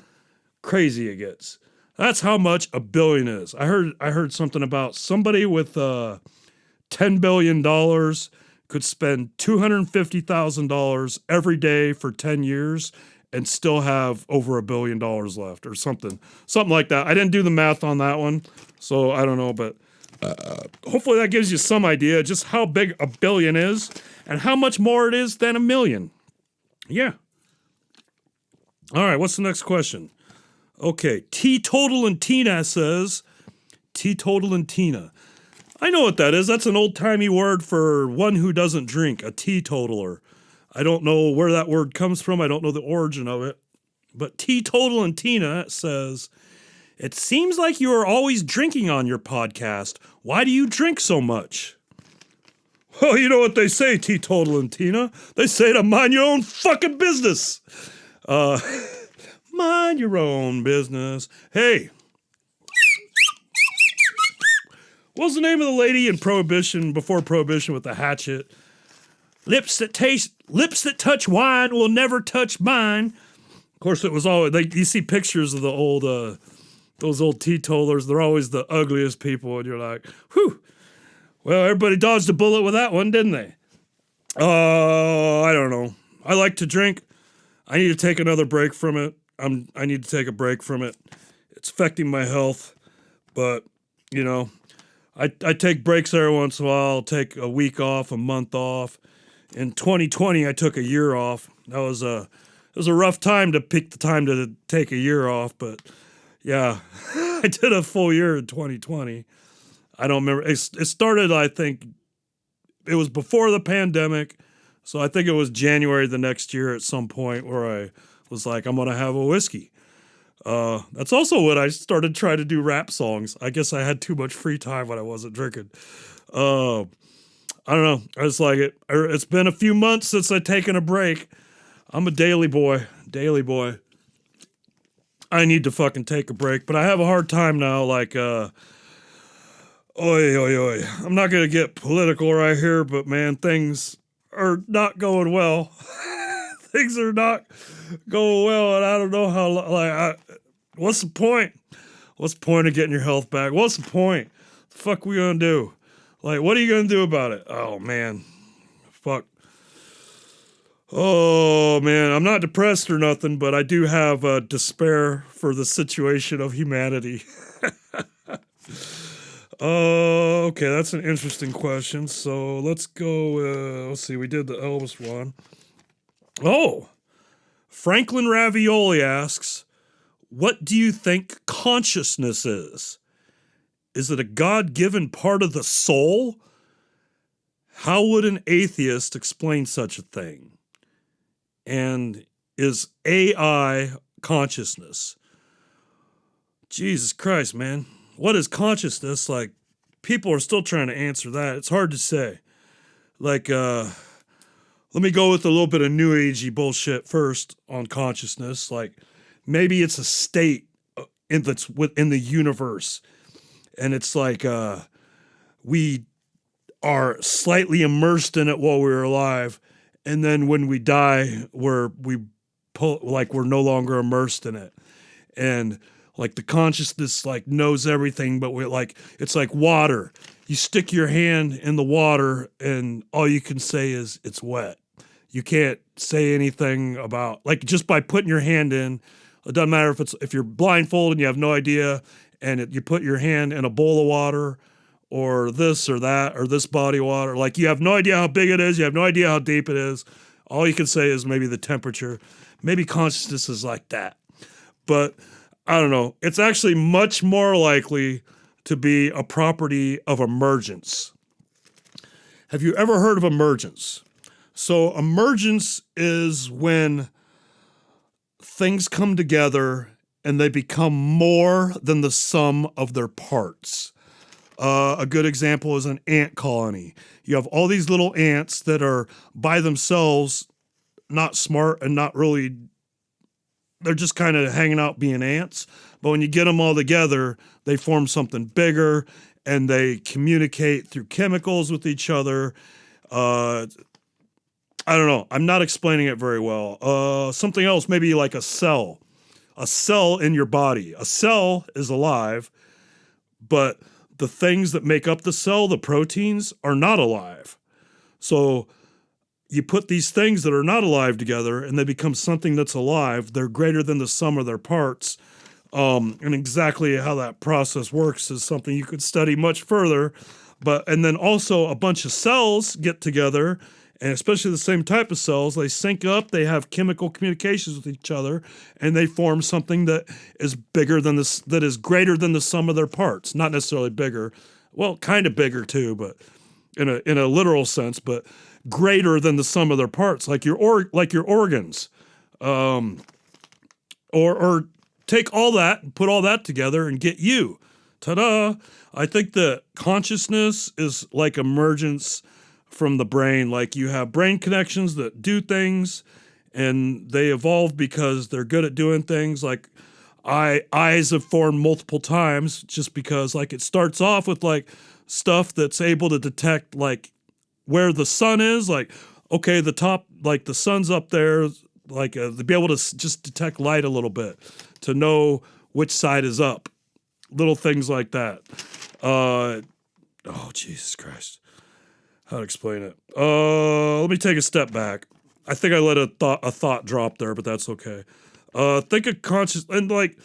crazy it gets. That's how much a billion is. I heard something about somebody with $10 billion could spend $250,000 every day for 10 years and still have over $1 billion left or something like that. I didn't do the math on that one, so I don't know, but hopefully that gives you some idea just how big a billion is and how much more it is than 1,000,000. Yeah. All right, what's the next question? Okay, Teetotal and Tina says, Teetotal and Tina. I know what that is. That's an old-timey word for one who doesn't drink, a teetotaler. I don't know where that word comes from. I don't know the origin of it. But Teetotal and Tina says, it seems like you are always drinking on your podcast. Why do you drink so much? Well, you know what they say, Teetotal and Tina. They say to mind your own fucking business. Mind your own business. Hey. What was the name of the lady in Prohibition, before Prohibition, with the hatchet? Lips that touch wine will never touch mine. Of course, it was always, like, you see pictures of the old, those old teetotalers. They're always the ugliest people, and you're like, whew. Well, everybody dodged a bullet with that one, didn't they? I don't know. I like to drink. I need to take another break from it. I need to take a break from it. It's affecting my health, but, you know, I take breaks every once in a while. I'll take a week off, a month off. In 2020, I took a year off. It was a rough time to pick the time to take a year off, but yeah, I did a full year in 2020. I don't remember. It started, I think, it was before the pandemic, so I think it was January the next year at some point where I was like, I'm going to have a whiskey. That's also when I started trying to do rap songs. I guess I had too much free time when I wasn't drinking. I don't know. I just like it. It's been a few months since I've taken a break. I'm a daily boy. I need to fucking take a break, but I have a hard time now. Like, oi. I'm not going to get political right here, but man, things are not going well. Things are not going well, and I don't know how, what's the point? What's the point of getting your health back? What's the point? The fuck we gonna do? Like, what are you gonna do about it? Oh, man. Fuck. Oh, man. I'm not depressed or nothing, but I do have despair for the situation of humanity. Okay, that's an interesting question. So let's go, let's see, we did the Elvis one. Oh, Franklin Ravioli asks, what do you think consciousness is? Is it a God-given part of the soul? How would an atheist explain such a thing? And is AI consciousness? Jesus Christ, man. What is consciousness? Like, people are still trying to answer that. It's hard to say. Like, let me go with a little bit of new agey bullshit first on consciousness. Like, maybe it's a state that's within the universe. And it's like, we are slightly immersed in it while we're alive. And then when we die, we're no longer immersed in it. And like the consciousness like knows everything, but it's like water. You stick your hand in the water and all you can say is it's wet. You can't say anything about, like, just by putting your hand in. It doesn't matter if you're blindfolded and you have no idea, and you put your hand in a bowl of water or this or that or this body of water. Like, you have no idea how big it is. You have no idea how deep it is. All you can say is maybe the temperature. Maybe consciousness is like that. But I don't know. It's actually much more likely to be a property of emergence. Have you ever heard of emergence? So emergence is when things come together and they become more than the sum of their parts. A good example is an ant colony. You have all these little ants that are by themselves not smart and not really, they're just kind of hanging out being ants. But when you get them all together, they form something bigger and they communicate through chemicals with each other. I don't know. I'm not explaining it very well. Something else, maybe like a cell. A cell in your body. A cell is alive, but the things that make up the cell, the proteins, are not alive. So you put these things that are not alive together and they become something that's alive. They're greater than the sum of their parts. And exactly how that process works is something you could study much further. And then also a bunch of cells get together, and especially the same type of cells, they sync up, they have chemical communications with each other, and they form something that is bigger than this, that is greater than the sum of their parts. Not necessarily bigger. Well, kind of bigger too, but in a literal sense, but greater than the sum of their parts, like your organs. Um, or take all that and put all that together and get you. Ta-da! I think that consciousness is like emergence from the brain. Like you have brain connections that do things, and they evolve because they're good at doing things. Like eyes have formed multiple times just because like it starts off with like stuff that's able to detect like where the sun is. Like okay, the top, like the sun's up there, like to be able to just detect light a little bit, to know which side is up, little things like that. Oh Jesus Christ, how to explain it? Let me take a step back. I think I let a thought drop there, but that's okay. Think of conscious and like,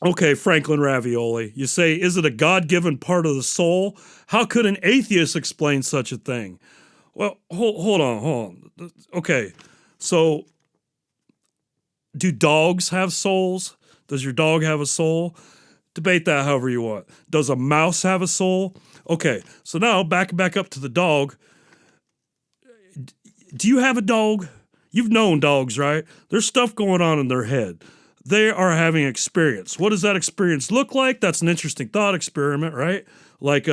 okay, Franklin Ravioli. You say, is it a God-given part of the soul? How could an atheist explain such a thing? Well, hold on. Okay, so do dogs have souls? Does your dog have a soul? Debate that however you want. Does a mouse have a soul? Okay, so now back up to the dog. Do you have a dog? You've known dogs, right? There's stuff going on in their head. They are having experience. What does that experience look like? That's an interesting thought experiment, right? Like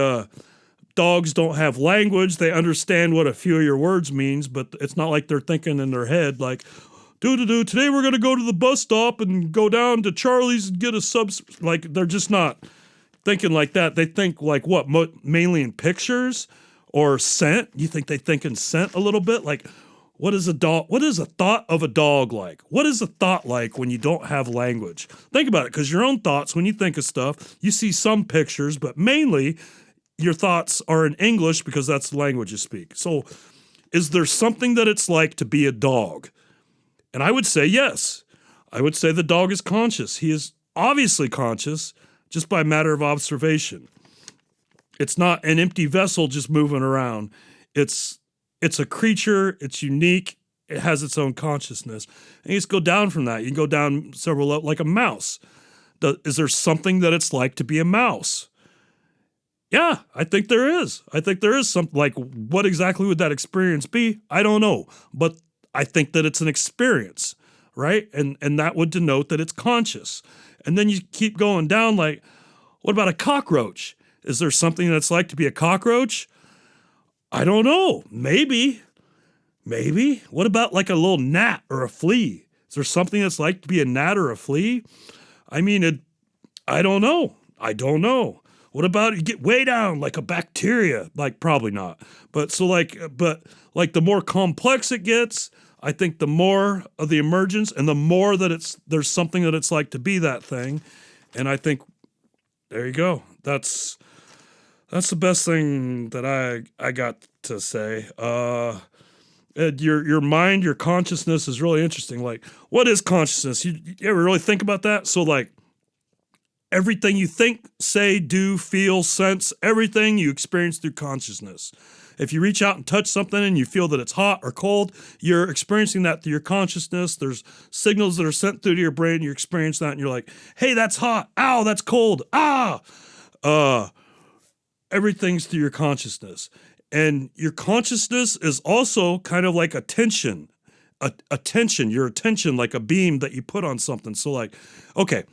dogs don't have language. They understand what a few of your words means, but it's not like they're thinking in their head like, today we're going to go to the bus stop and go down to Charlie's and get a sub. Like, they're just not thinking like that. They think like what? Mainly in pictures or scent? You think they think in scent a little bit? Like, what is a dog? What is a thought of a dog like? What is a thought like when you don't have language? Think about it, because your own thoughts, when you think of stuff, you see some pictures, but mainly your thoughts are in English because that's the language you speak. So is there something that it's like to be a dog? And I would say yes. I would say the dog is conscious. He is obviously conscious just by matter of observation. It's not an empty vessel just moving around. It's a creature. It's unique. It has its own consciousness. And you just go down from that. You can go down several levels, like a mouse. Is there something that it's like to be a mouse? Yeah, I think there is. I think there is something. Like, what exactly would that experience be? I don't know. But I think that it's an experience, right? And that would denote that it's conscious. And then you keep going down like, what about a cockroach? Is there something that's like to be a cockroach? I don't know. Maybe. What about like a little gnat or a flea? Is there something that's like to be a gnat or a flea? I mean, I don't know. What about you get way down like a bacteria? Like probably not. But the more complex it gets, I think the more of the emergence and the more that there's something that it's like to be that thing. And I think there you go. That's the best thing that I got to say. Your mind, your consciousness is really interesting. Like, what is consciousness? You ever really think about that? So like, everything you think, say, do, feel, sense, everything you experience through consciousness. If you reach out and touch something and you feel that it's hot or cold, you're experiencing that through your consciousness. There's signals that are sent through to your brain. You experience that and you're like, hey, that's hot. Ow, that's cold. Ah. Everything's through your consciousness. And your consciousness is also kind of like attention. Your attention, like a beam that you put on something. So like, okay,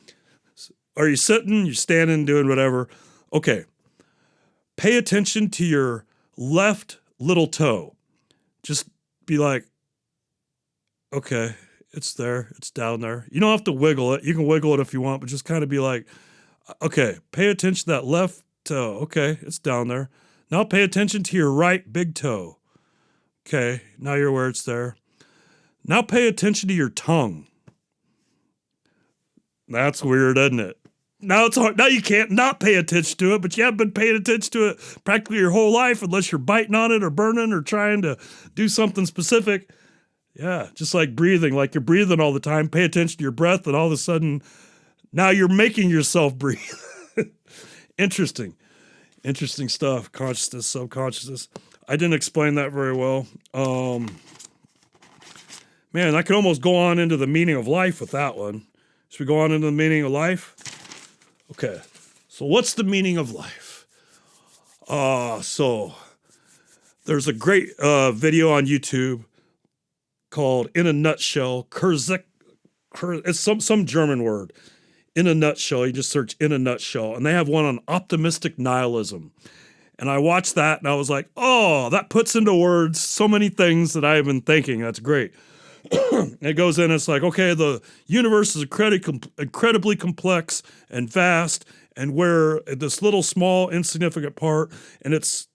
are you sitting, you're standing, doing whatever? Okay, pay attention to your left little toe. Just be like, okay, it's there, it's down there. You don't have to wiggle it. You can wiggle it if you want, but just kind of be like, okay, pay attention to that left toe. Okay, it's down there. Now pay attention to your right big toe. Okay, now you're where it's there. Now pay attention to your tongue. That's weird, isn't it? Now it's hard. Now you can't not pay attention to it, but you haven't been paying attention to it practically your whole life unless you're biting on it or burning or trying to do something specific. Yeah, just like breathing, like you're breathing all the time. Pay attention to your breath, and all of a sudden, now you're making yourself breathe. Interesting stuff. Consciousness, subconsciousness. I didn't explain that very well. Man, I could almost go on into the meaning of life with that one. Should we go on into the meaning of life? Okay, so what's the meaning of life? So there's a great video on YouTube called "In a Nutshell." It's some German word. In a nutshell, you just search "in a nutshell," and they have one on optimistic nihilism. And I watched that, and I was like, "Oh, that puts into words so many things that I have been thinking. That's great." It goes in, it's like, okay, the universe is incredibly complex and vast, and we're this little, small, insignificant part, and it's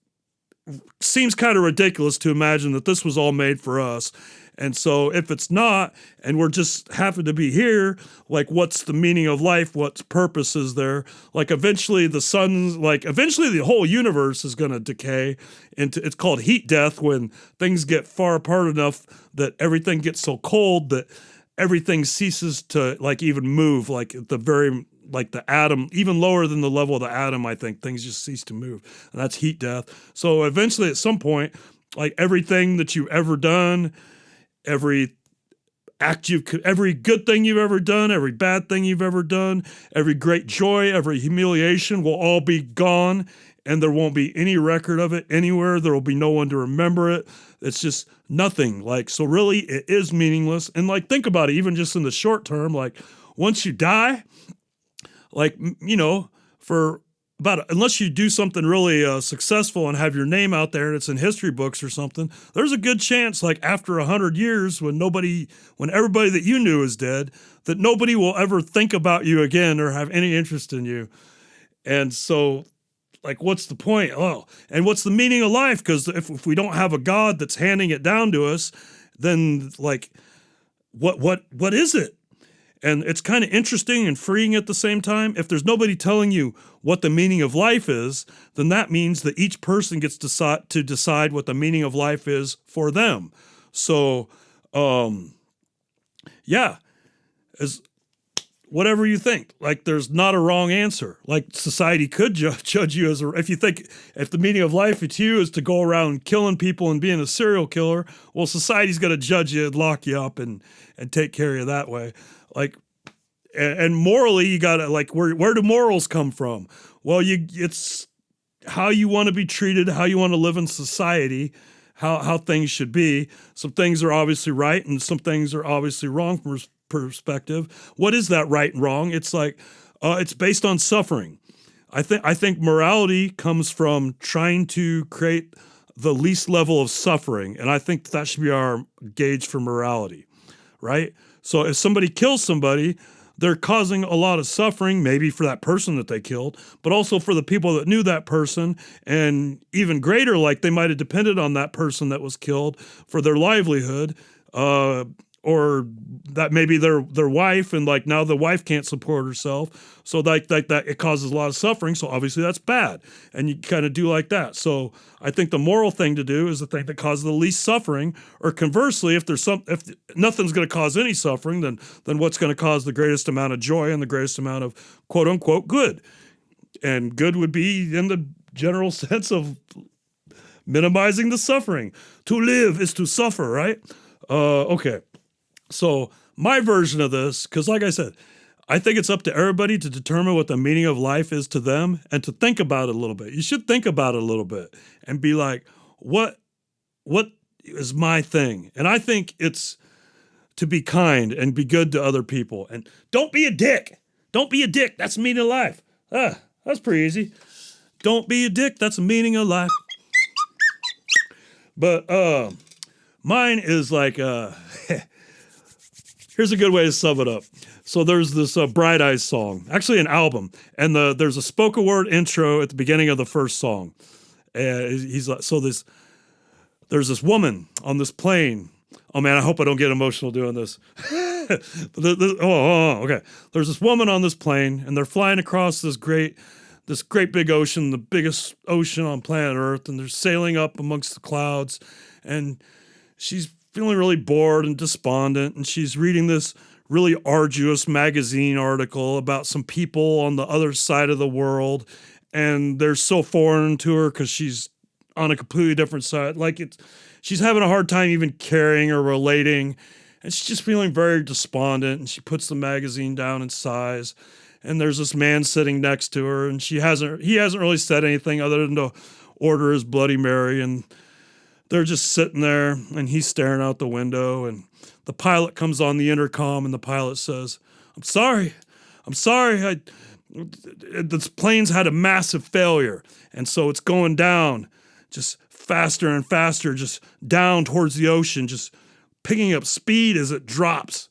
seems kind of ridiculous to imagine that this was all made for us. And so if it's not, and we're just happen to be here, like what's the meaning of life? What's purpose is there? Like eventually eventually the whole universe is going to decay into, it's called heat death, when things get far apart enough that everything gets so cold that everything ceases to like even move, like at the very, like the atom, even lower than the level of the atom, I think things just cease to move. And that's heat death. So eventually at some point, like everything that you've ever done, every every good thing you've ever done, every bad thing you've ever done, every great joy, every humiliation will all be gone, and there won't be any record of it anywhere. There will be no one to remember it. It's just nothing. Like, so really it is meaningless. And like, think about it, even just in the short term, like once you die, like, for about, unless you do something really successful and have your name out there and it's in history books or something, there's a good chance, like after 100 years, when everybody that you knew is dead, that nobody will ever think about you again or have any interest in you. And so, like, what's the point? Oh, and what's the meaning of life? Because if we don't have a God that's handing it down to us, then like, what is it? And it's kind of interesting and freeing at the same time. If there's nobody telling you what the meaning of life is, then that means that each person gets to decide what the meaning of life is for them. So, yeah, as whatever you think, like there's not a wrong answer. Like society could judge you as if the meaning of life to you is to go around killing people and being a serial killer, well, society's going to judge you and lock you up and take care of you that way. Like, and morally, you gotta, like, where do morals come from? Well, it's how you want to be treated, how you want to live in society, how things should be. Some things are obviously right, and some things are obviously wrong from perspective. What is that right and wrong? It's like, it's based on suffering. I think morality comes from trying to create the least level of suffering, and I think that should be our gauge for morality, right? So if somebody kills somebody, they're causing a lot of suffering, maybe for that person that they killed, but also for the people that knew that person, and even greater, like they might have depended on that person that was killed for their livelihood, or that maybe their wife, and like now the wife can't support herself, so like that it causes a lot of suffering. So obviously that's bad, and you kind of do like that. So I think the moral thing to do is the thing that causes the least suffering. Or conversely, if nothing's going to cause any suffering, then what's going to cause the greatest amount of joy and the greatest amount of quote unquote good? And good would be in the general sense of minimizing the suffering. To live is to suffer, right? Okay. So my version of this, because like I said, I think it's up to everybody to determine what the meaning of life is to them and to think about it a little bit. You should think about it a little bit and be like, what is my thing? And I think it's to be kind and be good to other people. And don't be a dick. Don't be a dick. That's the meaning of life. That's pretty easy. Don't be a dick. That's the meaning of life. But mine is like, here's a good way to sum it up. So there's this Bright Eyes song, actually an album, and there's a spoken word intro at the beginning of the first song. And he's like, there's this woman on this plane. Oh man, I hope I don't get emotional doing this. Okay. There's this woman on this plane, and they're flying across this great big ocean, the biggest ocean on planet Earth, and they're sailing up amongst the clouds, and she's feeling really bored and despondent, and she's reading this really arduous magazine article about some people on the other side of the world, and they're so foreign to her because she's on a completely different side. Like she's having a hard time even caring or relating, and she's just feeling very despondent, and she puts the magazine down and sighs, and there's this man sitting next to her, and he hasn't really said anything other than to order his Bloody Mary, and they're just sitting there, and he's staring out the window, and the pilot comes on the intercom, and the pilot says, I'm sorry, the plane's had a massive failure, and so it's going down, just faster and faster, just down towards the ocean, just picking up speed as it drops.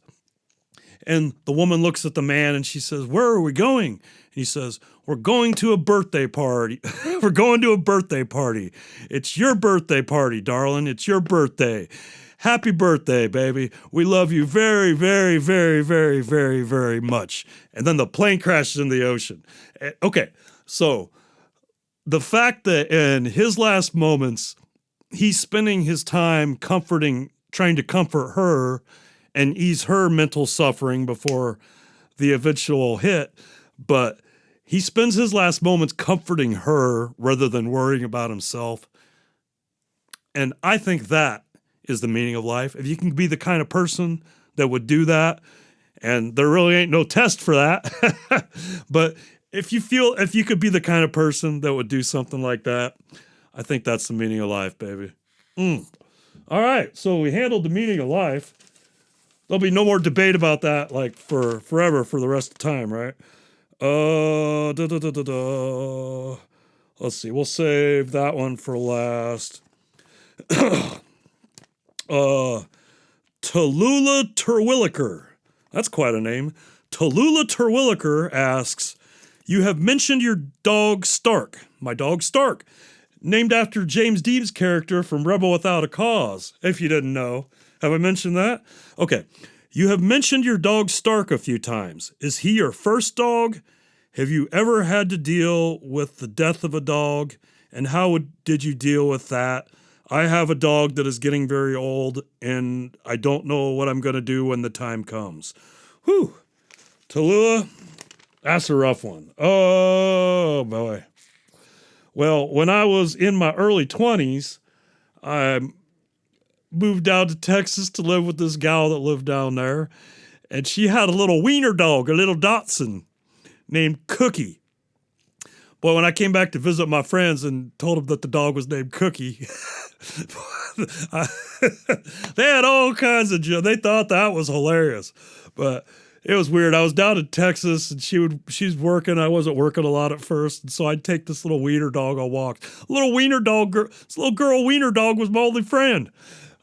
And the woman looks at the man and she says, where are we going? And he says, we're going to a birthday party. We're going to a birthday party. It's your birthday party, darling. It's your birthday. Happy birthday, baby. We love you very, very, very, very, very, very much. And then the plane crashes in the ocean. Okay, so the fact that in his last moments, he's spending his time trying to comfort her and ease her mental suffering before the eventual hit, but he spends his last moments comforting her rather than worrying about himself. And I think that is the meaning of life. If you can be the kind of person that would do that, and there really ain't no test for that, but if you could be the kind of person that would do something like that, I think that's the meaning of life, baby. All right, so we handled the meaning of life. There'll be no more debate about that, like, for forever, for the rest of time, right? Let's see, we'll save that one for last. Tallulah Terwilliger. That's quite a name. Tallulah Terwilliger asks, you have mentioned your dog Stark, my dog Stark, named after James Dean's character from Rebel Without a Cause, if you didn't know. Have I mentioned that? Okay. You have mentioned your dog Stark a few times. Is he your first dog? Have you ever had to deal with the death of a dog? And how did you deal with that? I have a dog that is getting very old, and I don't know what I'm going to do when the time comes. Whew. Tallulah, that's a rough one. Oh, boy. Well, when I was in my early 20s, I moved down to Texas to live with this gal that lived down there, and she had a little wiener dog, a little Dachshund, named Cookie. Boy, when I came back to visit my friends and told them that the dog was named Cookie, they had all kinds of jokes. They thought that was hilarious, but it was weird. I was down in Texas, and she's working. I wasn't working a lot at first, and so I'd take this little wiener dog on walks. Little wiener dog, this little girl wiener dog was my only friend.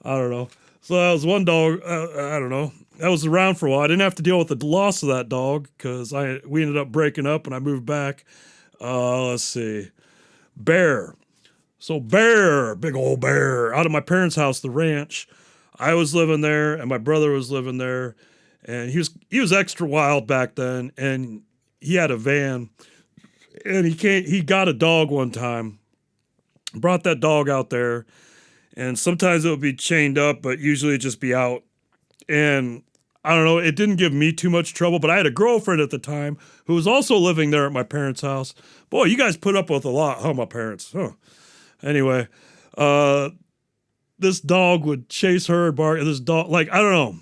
I don't know. So that was one dog. I don't know. That was around for a while. I didn't have to deal with the loss of that dog because we ended up breaking up and I moved back. Let's see. Bear. So Bear, big old Bear, out of my parents' house, the ranch. I was living there and my brother was living there, and he was extra wild back then, and he had a van, and he got a dog one time. Brought that dog out there. And sometimes it would be chained up, but usually it'd just be out. And I don't know, it didn't give me too much trouble, but I had a girlfriend at the time who was also living there at my parents' house. Boy, you guys put up with a lot, huh, my parents? Huh. Anyway, this dog would chase her and bark. This dog, like, I don't know.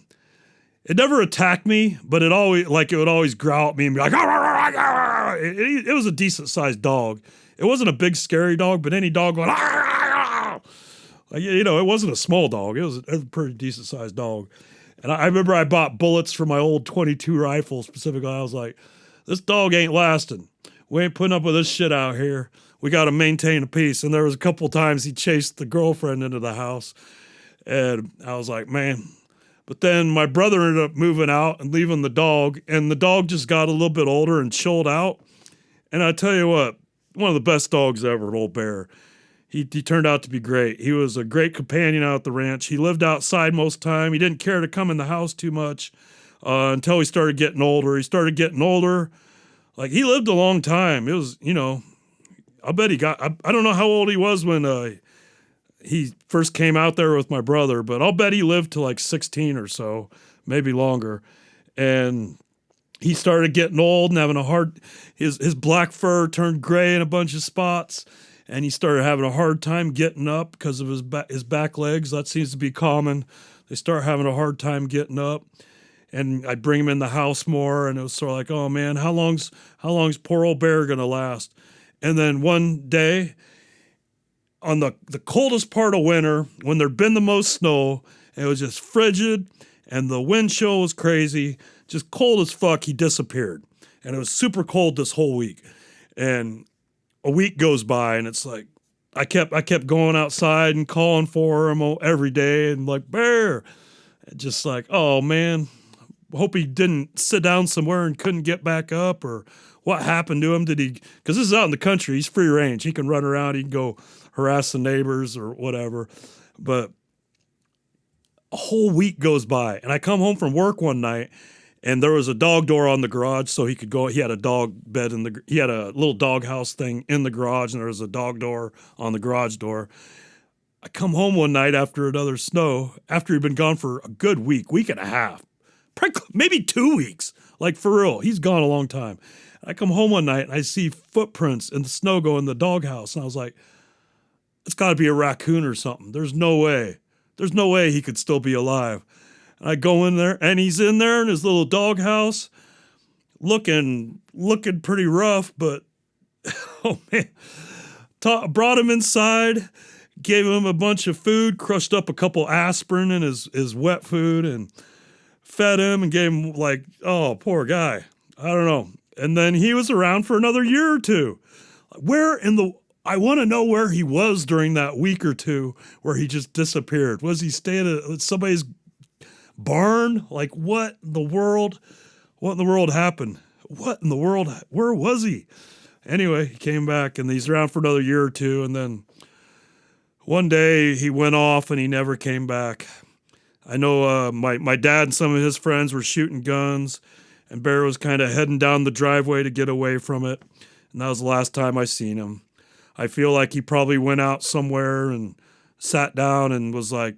It never attacked me, but it would always growl at me and be like, it was a decent sized dog. It wasn't a big scary dog, but any dog going, you know, it wasn't a small dog. It was a pretty decent sized dog. And I remember I bought bullets for my old .22 rifle specifically. I was like, this dog ain't lasting. We ain't putting up with this shit out here. We got to maintain a peace. And there was a couple times he chased the girlfriend into the house. And I was like, man. But then my brother ended up moving out and leaving the dog. And the dog just got a little bit older and chilled out. And I tell you what, one of the best dogs ever, an old Bear. He turned out to be great. He was a great companion out at the ranch. He lived outside most time. He didn't care to come in the house too much until he started getting older. He started getting older. Like, he lived a long time. It was, you know, I bet he got, I don't know how old he was when he first came out there with my brother, but I'll bet he lived to like 16 or so, maybe longer. And he started getting old and having his black fur turned gray in a bunch of spots. And he started having a hard time getting up because of his back legs. That seems to be common. They start having a hard time getting up. and I'd bring him in the house more, and it was sort of like, oh man, how long's poor old Bear gonna last? And then one day, on the coldest part of winter, when there'd been the most snow, and it was just frigid, and the wind chill was crazy, just cold as fuck, he disappeared. And it was super cold this whole week. And a week goes by, and it's like, I kept going outside and calling for him every day, and like, Bear, just like, oh man, hope he didn't sit down somewhere and couldn't get back up, or what happened to him. Did he, because this is out in the country, he's free range, he can run around, he can go harass the neighbors or whatever. But a whole week goes by, and I come home from work one night, and there was a dog door on the garage, so he could go. He had a dog bed he had a little dog house thing in the garage, and there was a dog door on the garage door. I come home one night after another snow, after he'd been gone for a good week and a half, maybe 2 weeks, like for real. He's gone a long time. I come home one night and I see footprints in the snow go in the doghouse, and I was like, it's got to be a raccoon or something. There's no way. There's no way he could still be alive. And I go in there, and he's in there in his little doghouse, looking pretty rough, but oh man. Brought him inside, gave him a bunch of food, crushed up a couple aspirin in his wet food, and fed him and gave him, like, oh, poor guy. I don't know. And then he was around for another year or two. I want to know where he was during that week or two where he just disappeared. Was he staying at somebody's barn? Like, what in the world happened? What in the world? Where was he? Anyway, he came back, and he's around for another year or two, and then one day he went off and he never came back. I know my dad and some of his friends were shooting guns, and Bear was kind of heading down the driveway to get away from it, and that was the last time I seen him. I feel like he probably went out somewhere and sat down and was like,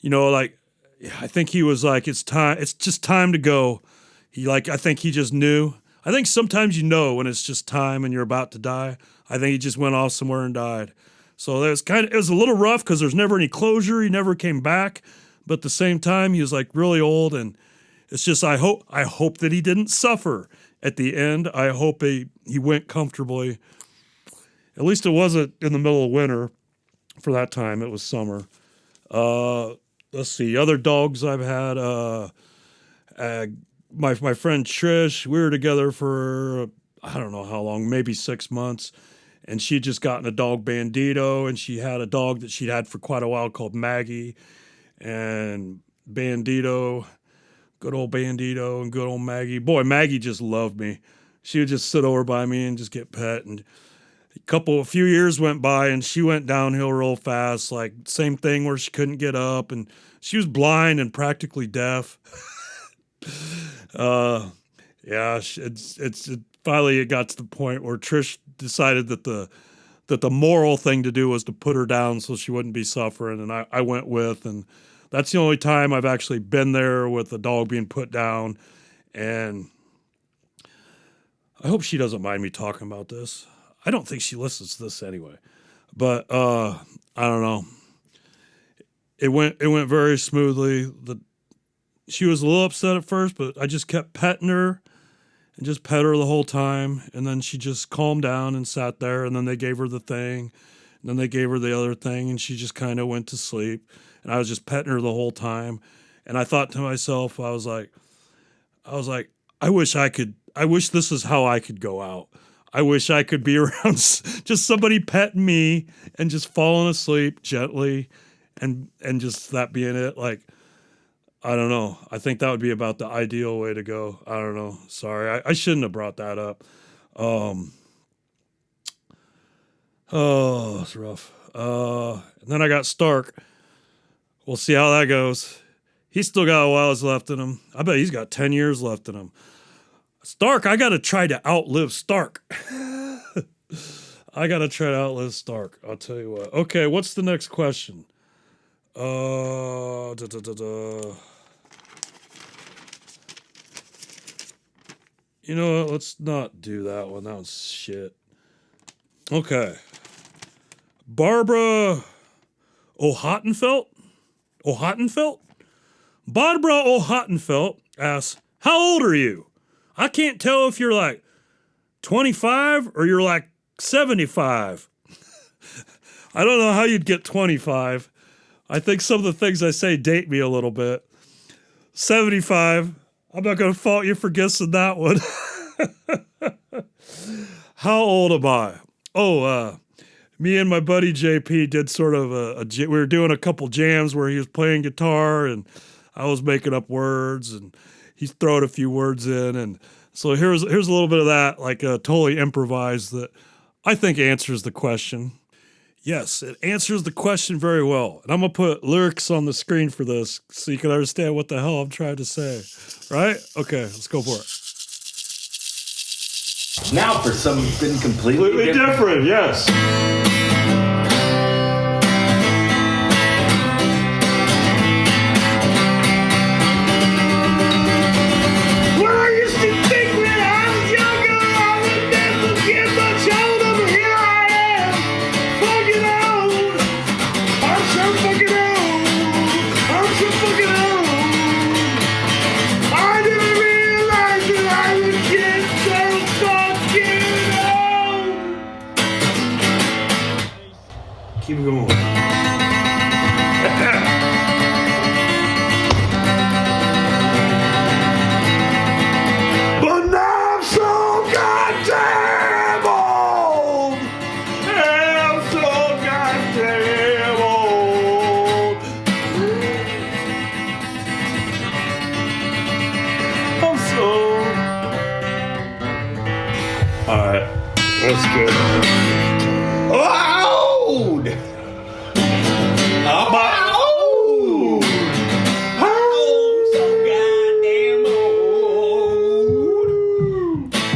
like, I think he was like, it's just time to go. I think he just knew. I think sometimes when it's just time and you're about to die. I think he just went off somewhere and died. So it was a little rough because there's never any closure. He never came back. But at the same time, he was like really old, and it's just, I hope that he didn't suffer at the end. I hope he went comfortably. At least it wasn't in the middle of winter. For that time, it was summer. Let's see, other dogs I've had. My friend Trish, we were together for, I don't know how long, maybe 6 months. And she'd just gotten a dog, Bandito, and she had a dog that she'd had for quite a while called Maggie. And Bandito, good old Bandito and good old Maggie. Boy, Maggie just loved me. She would just sit over by me and just get pet. And a few years went by, and she went downhill real fast. Like, same thing where she couldn't get up, and she was blind and practically deaf. Finally it got to the point where Trish decided that the moral thing to do was to put her down so she wouldn't be suffering, and I went with, and that's the only time I've actually been there with a dog being put down. And I hope she doesn't mind me talking about this. I don't think she listens to this anyway, but I don't know. It went very smoothly. She was a little upset at first, but I just kept petting her and just pet her the whole time. And then she just calmed down and sat there, and then they gave her the thing, and then they gave her the other thing, and she just kind of went to sleep. And I was just petting her the whole time. And I thought to myself, I was like, I wish this is how I could go out. I wish I could be around just somebody petting me and just falling asleep gently, and just that being it. Like, I don't know. I think that would be about the ideal way to go. I don't know. Sorry. I shouldn't have brought that up. It's rough. And then I got Stark. We'll see how that goes. He's still got a while left in him. I bet he's got 10 years left in him. Stark, I got to try to outlive Stark. I got to try to outlive Stark. I'll tell you what. Okay, what's the next question? You know what? Let's not do that one. That was shit. Okay. Barbara O'Hottenfelt? Barbara O'Hottenfelt asks, how old are you? I can't tell if you're like 25 or you're like 75. I don't know how you'd get 25. I think some of the things I say date me a little bit. 75. I'm not going to fault you for guessing that one. How old am I? Oh, me and my buddy JP did sort of we were doing a couple jams where he was playing guitar and I was making up words and he's throwing a few words in. And so here's a little bit of that, like totally improvised, that I think answers the question. Yes, it answers the question very well. And I'm going to put lyrics on the screen for this so you can understand what the hell I'm trying to say. Right? Okay, let's go for it. Now for something completely different, yes. Keep going. But now I'm so goddamn old. I'm so goddamn old. I'm so. All right, that's good. Old. I'm old. I'm so goddamn old.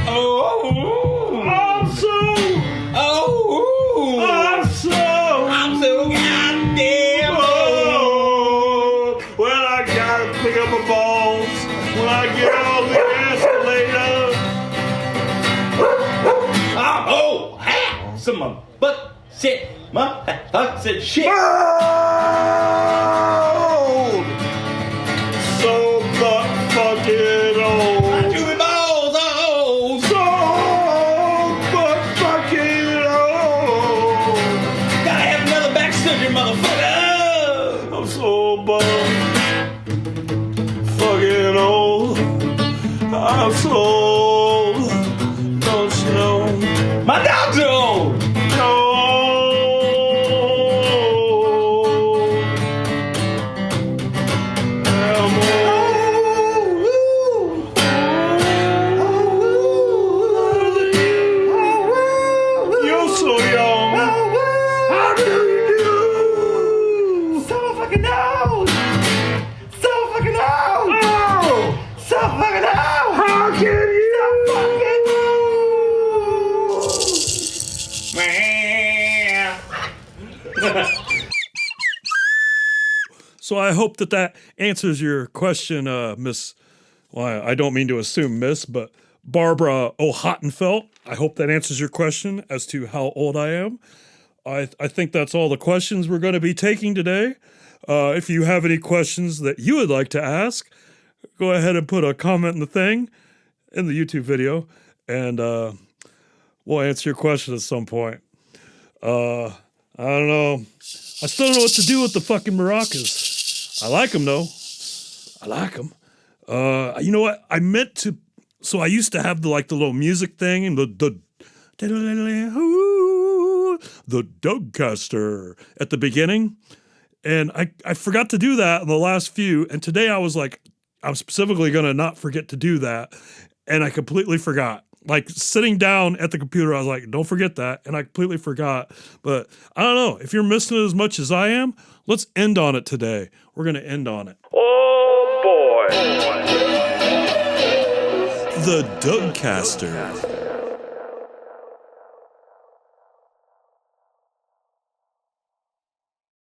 Oh, I'm so old. I'm so goddamn old. When I gotta pick up my balls, when I get on the escalator. Oh, ha! Some butt shit. I said shit. Old. So butt fucking old. I do it balls old. So butt fucking old. Gotta have another back surgery, motherfucker. I'm so butt fucking old. I'm so old. Don't you know? My dog's old. So I hope that answers your question, Miss. Well, I don't mean to assume Miss, but Barbara O'Hottenfelt. I hope that answers your question as to how old I am. I think that's all the questions we're going to be taking today. If you have any questions that you would like to ask, go ahead and put a comment in the thing, in the YouTube video, and we'll answer your question at some point. I don't know. I still don't know what to do with the fucking maracas. I like them, though. I like them. You know what? I meant to... So I used to have the little music thing and the Dougcaster at the beginning. And I forgot to do that in the last few. And today I was like, I'm specifically going to not forget to do that. And I completely forgot. Like sitting down at the computer, I was like, don't forget that. And I completely forgot. But I don't know. If you're missing it as much as I am, let's end on it today. We're going to end on it. Oh boy. The Dougcaster.